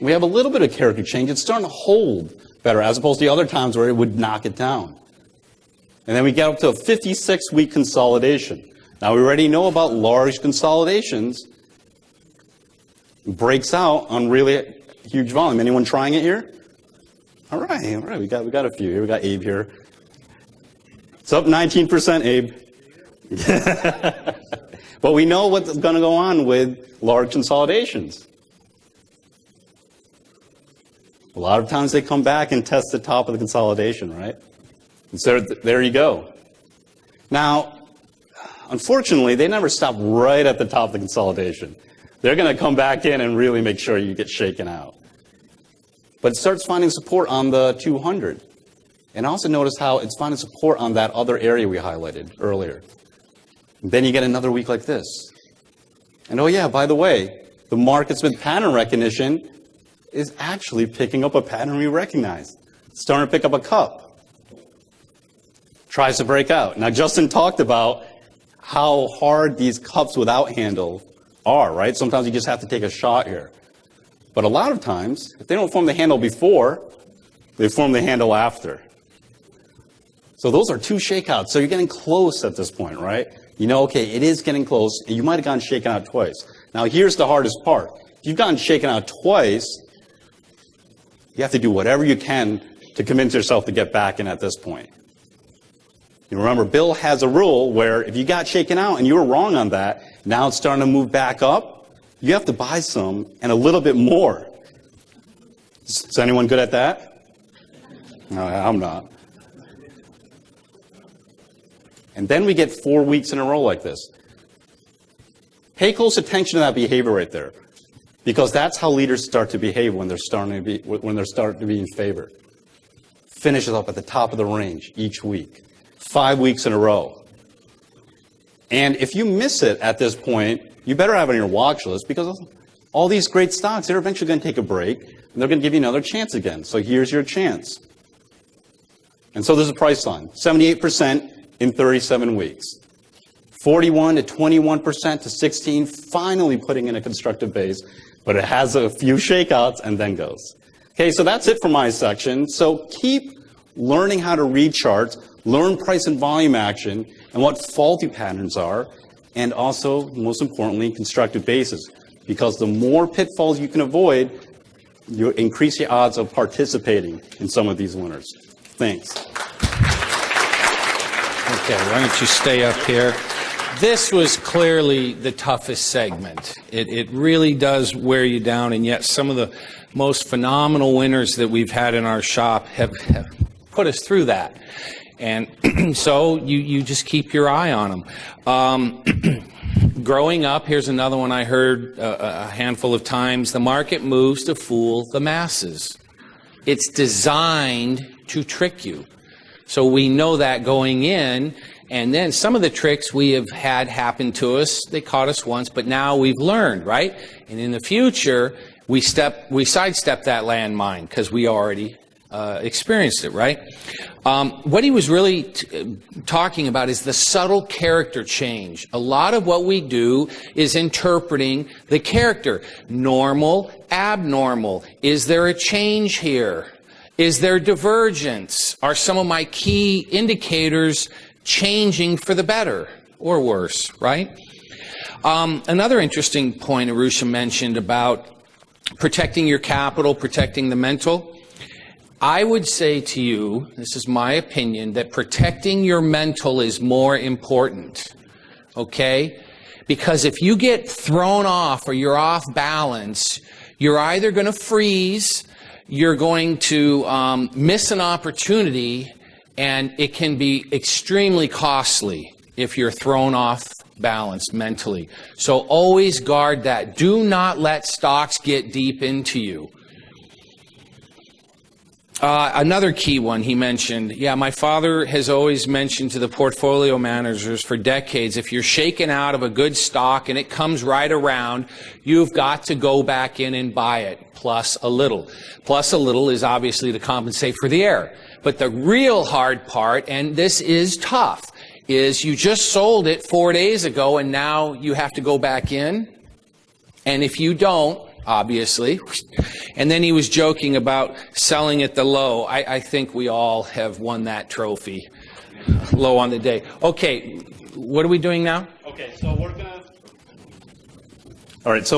We have a little bit of character change. It's starting to hold better as opposed to the other times where it would knock it down. And then we get up to a 56-week consolidation. Now, we already know about large consolidations. It breaks out on really huge volume. Anyone trying it here? All right. We got a few here. We got Abe here. It's up 19%, Abe. But we know what's going to go on with large consolidations. A lot of times they come back and test the top of the consolidation, right? And so there you go. Now, unfortunately, they never stop right at the top of the consolidation. They're going to come back in and really make sure you get shaken out. But it starts finding support on the 200. And also notice how it's finding support on that other area we highlighted earlier. And then you get another week like this. And oh yeah, by the way, the markets with pattern recognition is actually picking up a pattern we recognize. It's starting to pick up a cup. Tries to break out. Now, Justin talked about how hard these cups without handle are, right? Sometimes you just have to take a shot here. But a lot of times, if they don't form the handle before, they form the handle after. So those are 2 shakeouts. So you're getting close at this point, right? You know, okay, it is getting close. You might have gotten shaken out twice. Now, here's the hardest part. If you've gotten shaken out twice, You have to do whatever you can to convince yourself to get back in at this point. You remember, Bill has a rule where if you got shaken out and you were wrong on that, now it's starting to move back up, you have to buy some and a little bit more. Is anyone good at that? No, I'm not. And then we get 4 weeks in a row like this. Pay close attention to that behavior right there, because that's how leaders start to behave when they're starting to be in favor. Finishes up at the top of the range each week, 5 weeks in a row. And if you miss it at this point, you better have it on your watch list, because all these great stocks, they're eventually going to take a break, and they're going to give you another chance again. So here's your chance. And so there's a price line, 78% in 37 weeks. 41 to 21% to 16, finally putting in a constructive base, but it has a few shakeouts and then goes. Okay, so that's it for my section. So keep learning how to read charts, learn price and volume action, and what faulty patterns are, and also, most importantly, constructive bases. Because the more pitfalls you can avoid, you increase your odds of participating in some of these winners. Thanks. Okay, why don't you stay up here? This was clearly the toughest segment. It really does wear you down, and yet some of the most phenomenal winners that we've had in our shop have put us through that. And so you just keep your eye on them. Growing up, here's another one I heard a handful of times. The market moves to fool the masses. It's designed to trick you. So we know that going in, and then some of the tricks we have had happen to us, they caught us once, but now we've learned, right? And in the future, we sidestep that landmine because we already experienced it, right? What he was really talking about is the subtle character change. A lot of what we do is interpreting the character. Normal, abnormal. Is there a change here? Is there divergence? Are some of my key indicators changing for the better or worse, right? Another interesting point Arusha mentioned about protecting your capital, protecting the mental. I would say to you, this is my opinion, that protecting your mental is more important, okay? Because if you get thrown off or you're off balance, you're either going to freeze, you're going to miss an opportunity, and it can be extremely costly if you're thrown off balance mentally. So always guard that. Do not let stocks get deep into you. Another key one he mentioned, my father has always mentioned to the portfolio managers for decades, if you're shaken out of a good stock and it comes right around, you've got to go back in and buy it, plus a little. Plus a little is obviously to compensate for the error. But the real hard part, and this is tough, is you just sold it 4 days ago and now you have to go back in. And if you don't, obviously. And then he was joking about selling at the low. I think we all have won that trophy. Low on the day. Okay, what are we doing now? Okay, so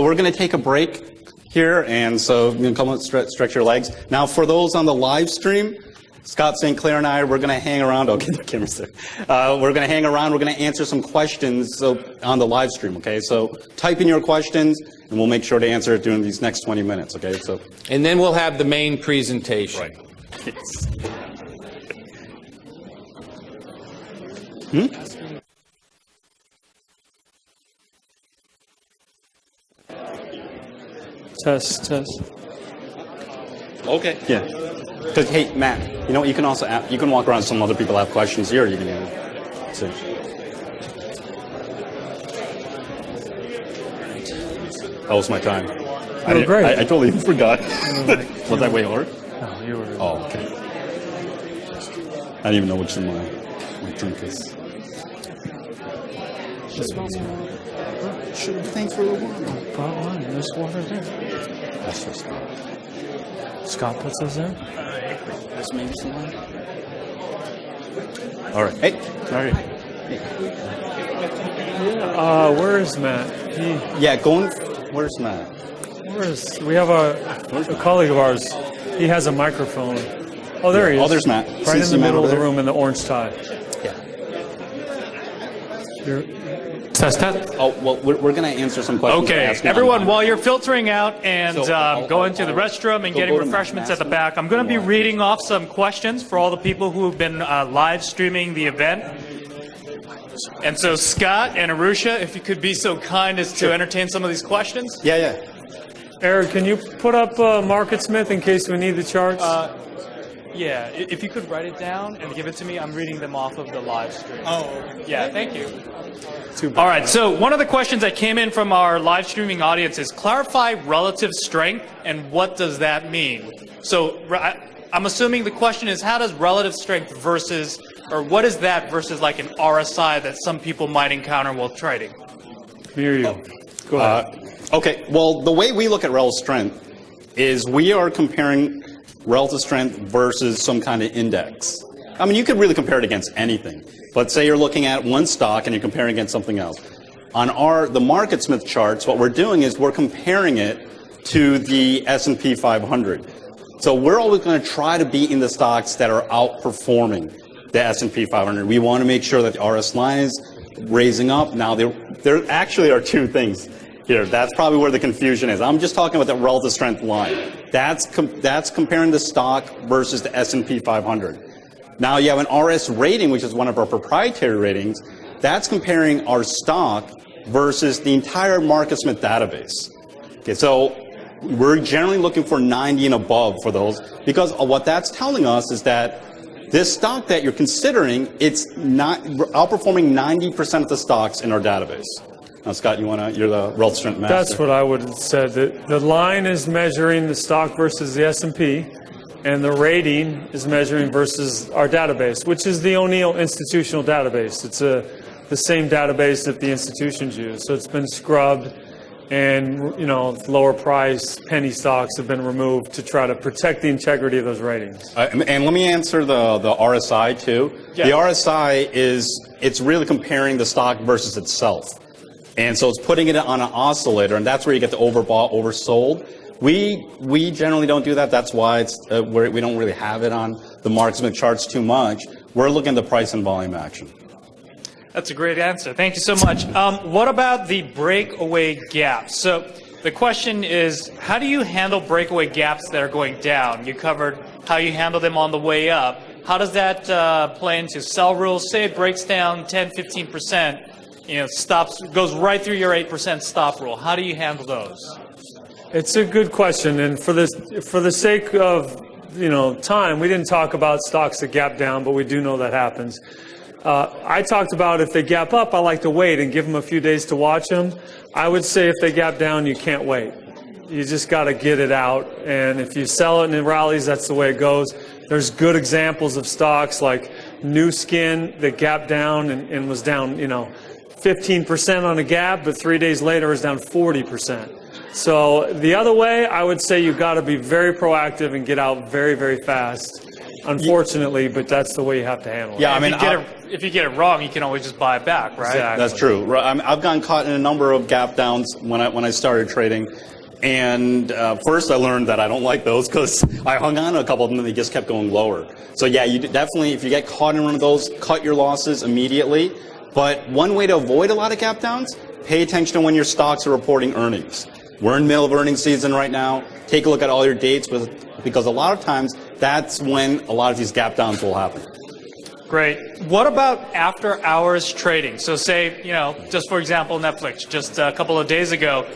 we're gonna take a break here, and so you can come and stretch your legs. Now, for those on the live stream, Scott Sinclair and I, we're going to hang around. Okay, the camera's there. We're going to hang around. We're going to answer some questions on the live stream, okay? So type in your questions, and we'll make sure to answer it during these next 20 minutes, okay? So, and then we'll have the main presentation. Right. Test. Okay. Yeah. Because, hey, Matt, you know what? You can also you can walk around. Some other people have questions here. You can see. That was my time. Great. I totally forgot. Was I way over? No, you were. Oh, okay. I don't even know which one my drink is. Thanks for the water. Brought one. There's water there. That's just Scott puts those there. That's maybe someone. All right. Hey. All right. Where is Matt? Yeah, where's Matt? We have a colleague of ours. He has a microphone. Oh, there he is. Oh, there's Matt. Right in the middle of the room in the orange tie. Yeah. Test, test. Oh, well, we're going to answer some questions. Okay, everyone, while you're filtering out and So, going to the restroom and getting go to refreshments Matt's at the back, I'm going to be reading off some questions for all the people who have been live streaming the event. And so, Scott and Arusha, if you could be so kind as to entertain some of these questions. Yeah. Eric, can you put up Market Smith in case we need the charts? Yeah, if you could write it down and give it to me, I'm reading them off of the live stream. Oh, yeah, thank you. All right, so one of the questions that came in from our live streaming audience is clarify relative strength and what does that mean? So I'm assuming the question is how does relative strength versus, or what is that versus like an RSI that some people might encounter while trading? Near you. Go ahead. Okay, well, the way we look at relative strength is we are comparing relative strength versus some kind of index. I mean, you could really compare it against anything. But say you're looking at one stock and you're comparing against something else. On the Market Smith charts, what we're doing is we're comparing it to the S&P 500. So we're always going to try to be in the stocks that are outperforming the S&P 500. We want to make sure that the RS line is raising up. Now, there actually are two things here. That's probably where the confusion is. I'm just talking about the relative strength line. That's comparing the stock versus the S&P 500. Now you have an RS rating, which is one of our proprietary ratings. That's comparing our stock versus the entire Market Smith database. Okay, so we're generally looking for 90 and above for those because what that's telling us is that this stock that you're considering, it's not outperforming 90% of the stocks in our database. Now, Scott, you're the relative strength master. That's what I would have said. The line is measuring the stock versus the S&P, and the rating is measuring versus our database, which is the O'Neill institutional database. It's the same database that the institutions use. So it's been scrubbed, and lower price penny stocks have been removed to try to protect the integrity of those ratings. And let me answer the RSI too. Yeah. The RSI it's really comparing the stock versus itself. And so it's putting it on an oscillator, and that's where you get the overbought, oversold. We generally don't do that. That's why we don't really have it on the Market Smith charts too much. We're looking at the price and volume action. That's a great answer. Thank you so much. What about the breakaway gaps? So the question is, how do you handle breakaway gaps that are going down? You covered how you handle them on the way up. How does that play into sell rules? Say it breaks down 10, 15%. Goes right through your 8% stop rule. How do you handle those? It's a good question, and for the sake of time, we didn't talk about stocks that gap down, but we do know that happens. I talked about if they gap up, I like to wait and give them a few days to watch them. I would say if they gap down, you can't wait. You just got to get it out, and if you sell it and it rallies, that's the way it goes. There's good examples of stocks like New Skin that gapped down and was down, 15% on a gap, but 3 days later is down 40%. So the other way, I would say you've got to be very proactive and get out very, very fast. Unfortunately, but that's the way you have to handle it. Yeah, I mean, if you get it wrong, you can always just buy it back, right? Exactly. That's true. I've gotten caught in a number of gap downs when I started trading. And first I learned that I don't like those because I hung on to a couple of them and they just kept going lower. So yeah, you definitely, if you get caught in one of those, cut your losses immediately. But one way to avoid a lot of gap downs, pay attention to when your stocks are reporting earnings. We're in the middle of earnings season right now. Take a look at all your dates because a lot of times that's when a lot of these gap downs will happen. Great. What about after hours trading? So say, just for example, Netflix, just a couple of days ago,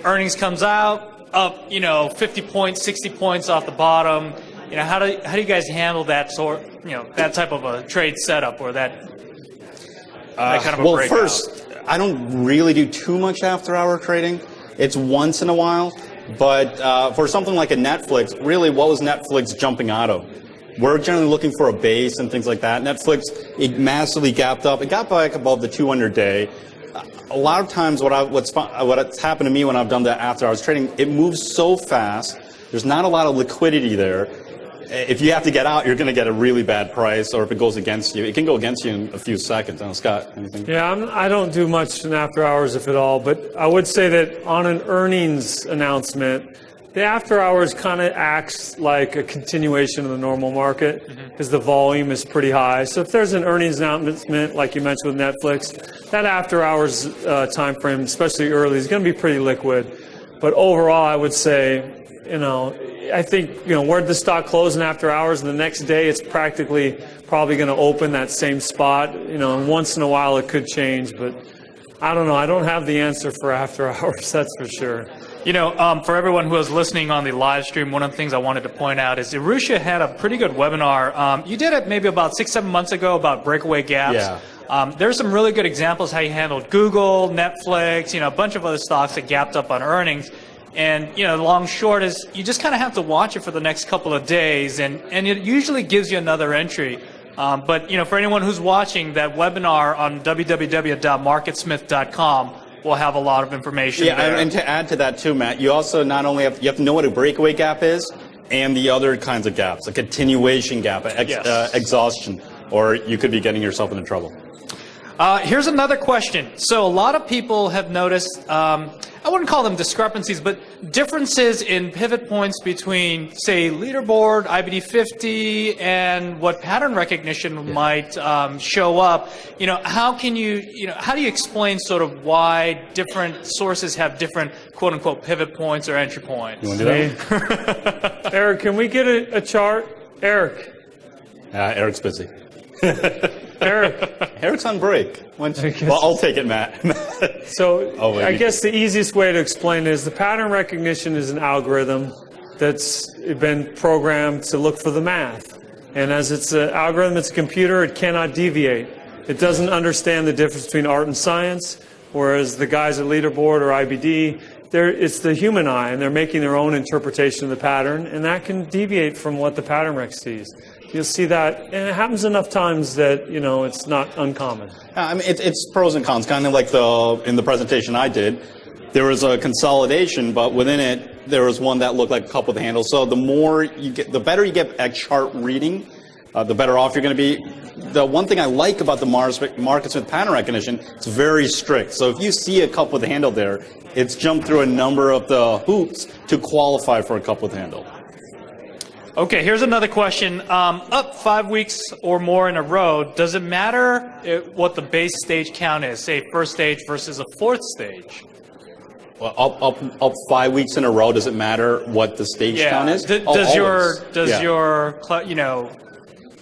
earnings comes out, up, 50 points, 60 points off the bottom. How do you guys handle that that type of a trade setup or that kind of a breakout? Well, first, I don't really do too much after-hour trading. It's once in a while. But for something like a Netflix, really, what was Netflix jumping out of? We're generally looking for a base and things like that. Netflix, it massively gapped up. It got back above the 200-day. A lot of times what's happened to me when I've done the after-hours trading, it moves so fast. There's not a lot of liquidity there. if you have to get out, you're going to get a really bad price, or if it goes against you, it can go against you in a few seconds. Scott, anything? Yeah, I don't do much in after hours, if at all, but I would say that on an earnings announcement, the after hours kind of acts like a continuation of the normal market because the volume is pretty high. So if there's an earnings announcement, like you mentioned with Netflix, that after hours time frame, especially early, is going to be pretty liquid. But overall, I would say, I think, where the stock close in after hours, and the next day it's practically probably going to open that same spot. And once in a while it could change, but I don't know. I don't have the answer for after hours, that's for sure. For everyone who was listening on the live stream, one of the things I wanted to point out is Arusha had a pretty good webinar. You did it maybe about 6-7 months ago about breakaway gaps. Yeah. There's some really good examples how you handled Google, Netflix, a bunch of other stocks that gapped up on earnings. And, the long short is you just kind of have to watch it for the next couple of days, and it usually gives you another entry. But, for anyone who's watching, that webinar on www.marketsmith.com will have a lot of information there. And to add to that too, Matt, you also not only have to know what a breakaway gap is and the other kinds of gaps, a continuation gap, exhaustion, or you could be getting yourself into trouble. Here's another question. So a lot of people have noticed, I wouldn't call them discrepancies, but differences in pivot points between, say, leaderboard, IBD 50, and what pattern recognition might show up. How do you explain sort of why different sources have different quote-unquote pivot points or entry points? You want to do that? Eric, can we get a chart? Eric. Eric's busy. Eric's on break. Well, I'll take it, Matt. So I guess the easiest way to explain it is the pattern recognition is an algorithm that's been programmed to look for the math. And as it's an algorithm, it's a computer, it cannot deviate. It doesn't understand the difference between art and science, whereas the guys at Leaderboard or IBD, it's the human eye, and they're making their own interpretation of the pattern, and that can deviate from what the pattern rec sees. You'll see that, and it happens enough times that, it's not uncommon. I mean, it's pros and cons, kind of like in the presentation I did. There was a consolidation, but within it, there was one that looked like a cup with a handle. So the more you get, the better you get at chart reading, the better off you're going to be. The one thing I like about the MarketSmith pattern recognition, it's very strict. So if you see a cup with a handle there, it's jumped through a number of the hoops to qualify for a cup with a handle. Okay, here's another question. Up 5 weeks or more in a row, does it matter what the base stage count is, say first stage versus a fourth stage? Well, up 5 weeks in a row, does it matter what the stage count is? Does your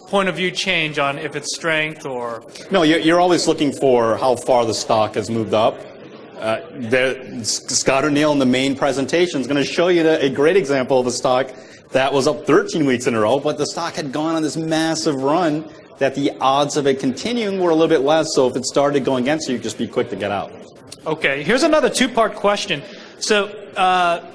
point of view change on if it's strength or? No, you're always looking for how far the stock has moved up. Scott O'Neill in the main presentation is going to show you a great example of a stock that was up 13 weeks in a row, but the stock had gone on this massive run that the odds of it continuing were a little bit less. So if it started going against you, just be quick to get out. Okay, here's another two-part question. So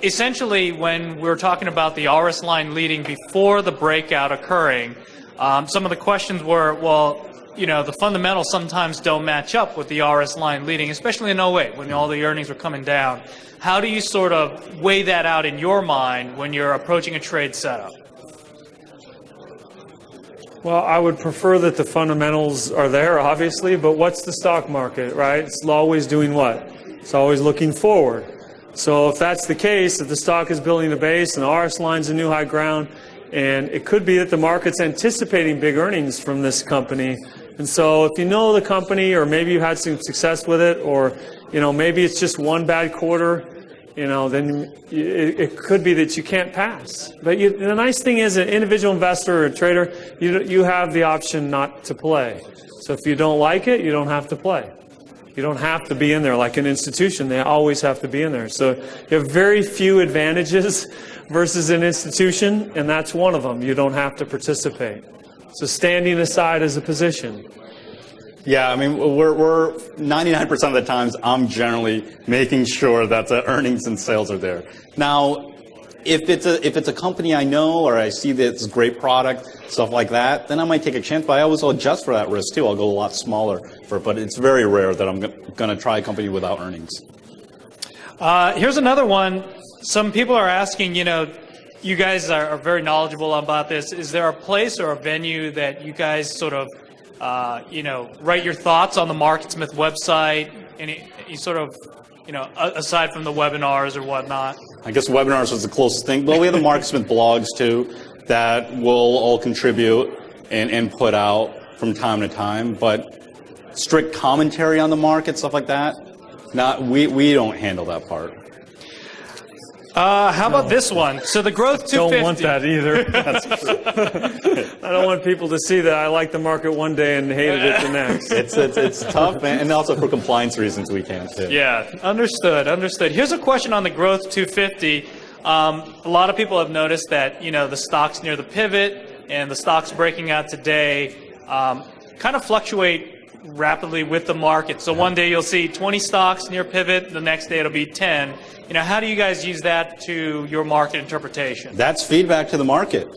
essentially, when we were talking about the RS line leading before the breakout occurring, some of the questions were, well, the fundamentals sometimes don't match up with the RS line leading, especially in 08 when all the earnings were coming down. How do you sort of weigh that out in your mind when you're approaching a trade setup? Well, I would prefer that the fundamentals are there, obviously, but what's the stock market, right? It's always doing what? It's always looking forward. So if that's the case, if the stock is building a base and the RS line's a new high ground, and it could be that the market's anticipating big earnings from this company. And so if you know the company, or maybe you've had some success with it, or maybe it's just one bad quarter, then it could be that you can't pass. But the nice thing is, an individual investor or a trader, you have the option not to play. So if you don't like it, you don't have to play. You don't have to be in there like an institution. They always have to be in there. So you have very few advantages versus an institution, and that's one of them. You don't have to participate. So standing aside is a position. Yeah, I mean, we're 99% of the times I'm generally making sure that the earnings and sales are there. Now, if it's a company I know, or I see that it's a great product, stuff like that, then I might take a chance. But I always adjust for that risk too. I'll go a lot smaller for it. But it's very rare that I'm going to try a company without earnings. Here's another one. Some people are asking, you guys are very knowledgeable about this. Is there a place or a venue that you guys sort of, write your thoughts on the MarketSmith website? Any sort of, aside from the webinars or whatnot? I guess webinars was the closest thing. But we have the MarketSmith blogs, too, that we'll all contribute and put out from time to time. But strict commentary on the market, stuff like that, we don't handle that part. How about this one? So the growth 250. Don't want that either. I don't want people to see that I like the market one day and hated it the next. It's tough, and also for compliance reasons we can't too. Yeah, understood. Here's a question on the growth 250. A lot of people have noticed that the stocks near the pivot and the stocks breaking out today kind of fluctuate rapidly with the market. So one day you'll see 20 stocks near pivot, the next day it'll be 10. How do you guys use that to your market interpretation? That's feedback to the market.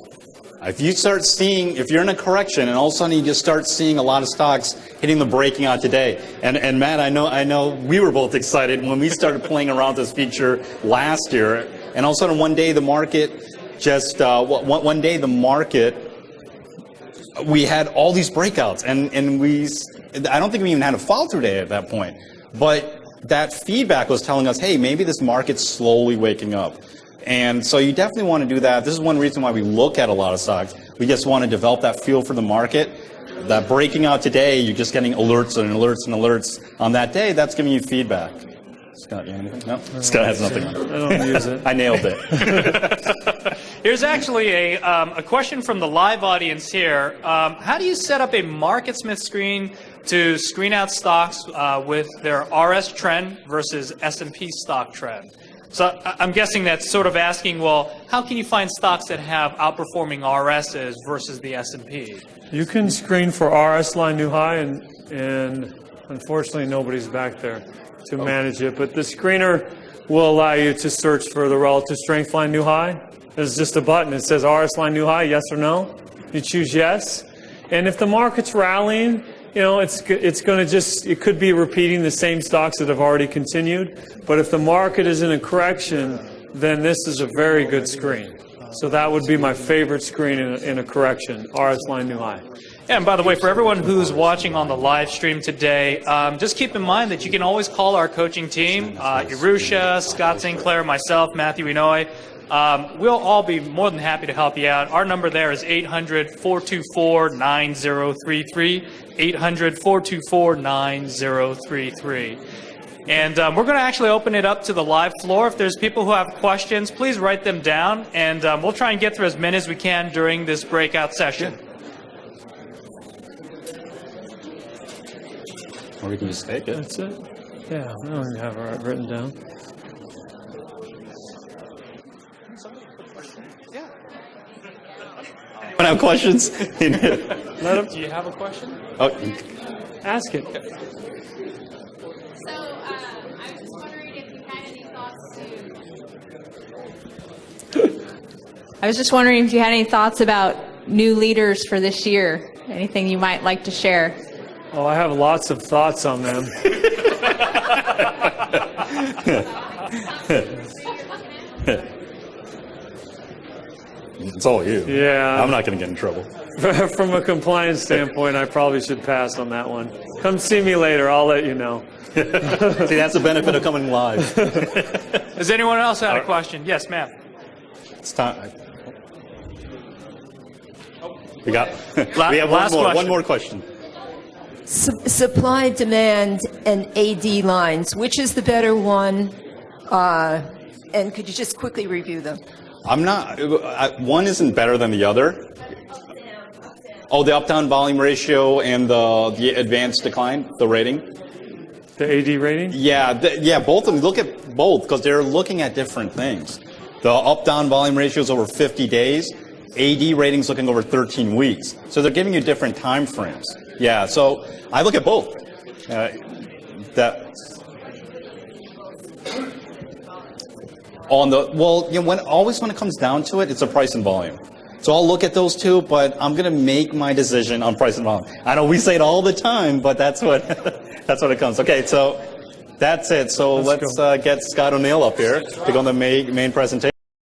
If you're in a correction and all of a sudden you just start seeing a lot of stocks hitting the breaking out today, and Matt, I know we were both excited when we started playing around this feature last year, and all of a sudden one day the market we had all these breakouts, and I don't think we even had a follow through day at that point, but that feedback was telling us, hey, maybe this market's slowly waking up. And so you definitely want to do that. This is one reason why we look at a lot of stocks. We just want to develop that feel for the market. That breaking out today, you're just getting alerts and alerts and alerts on that day. That's giving you feedback. Scott, you have anything? No? Scott has nothing. I don't use it. I nailed it. Here's actually a question from the live audience here. How do you set up a MarketSmith screen to screen out stocks with their RS trend versus S&P stock trend? So I'm guessing that's sort of asking, well, how can you find stocks that have outperforming RSs versus the S&P? You can screen for RS line new high, and unfortunately nobody's back there to manage it. But the screener will allow you to search for the relative strength line new high. There's just a button. It says RS line new high, yes or no. You choose yes. And if the market's rallying, it's going to it could be repeating the same stocks that have already continued. But if the market is in a correction, then this is a very good screen. So that would be my favorite screen in a correction, RS line new high. And by the way, for everyone who's watching on the live stream today, just keep in mind that you can always call our coaching team, Irusha, Scott Sinclair, myself, Matthew Inouye. We'll all be more than happy to help you out. Our number there is 800-424-9033, 800-424-9033. And we're going to actually open it up to the live floor. If there's people who have questions, please write them down, and we'll try and get through as many as we can during this breakout session. Or we can just take it. That's it. Yeah, I don't even have it written down. Anyone have questions? Do you have a question? Oh. Ask it. I was just wondering if you had any thoughts about new leaders for this year. Anything you might like to share? Oh, I have lots of thoughts on them. It's all you. Yeah. I'm not going to get in trouble. From a compliance standpoint, I probably should pass on that one. Come see me later. I'll let you know. See, that's the benefit of coming live. Does anyone else have a question? Yes, ma'am. It's time. We have one more question. Supply, demand, and AD lines. Which is the better one? And could you just quickly review them? One isn't better than the other. Oh, the up-down volume ratio and the advanced decline, the rating. The AD rating? Yeah, both of them. Look at both because they're looking at different things. The up-down volume ratio is over 50 days. AD rating's looking over 13 weeks. So they're giving you different time frames. Yeah, so I look at both. When it comes down to it, it's a price and volume. So I'll look at those two, but I'm going to make my decision on price and volume. I know we say it all the time, but that's what it comes. Okay, so that's it. So let's get Scott O'Neill up here to go on the main presentation.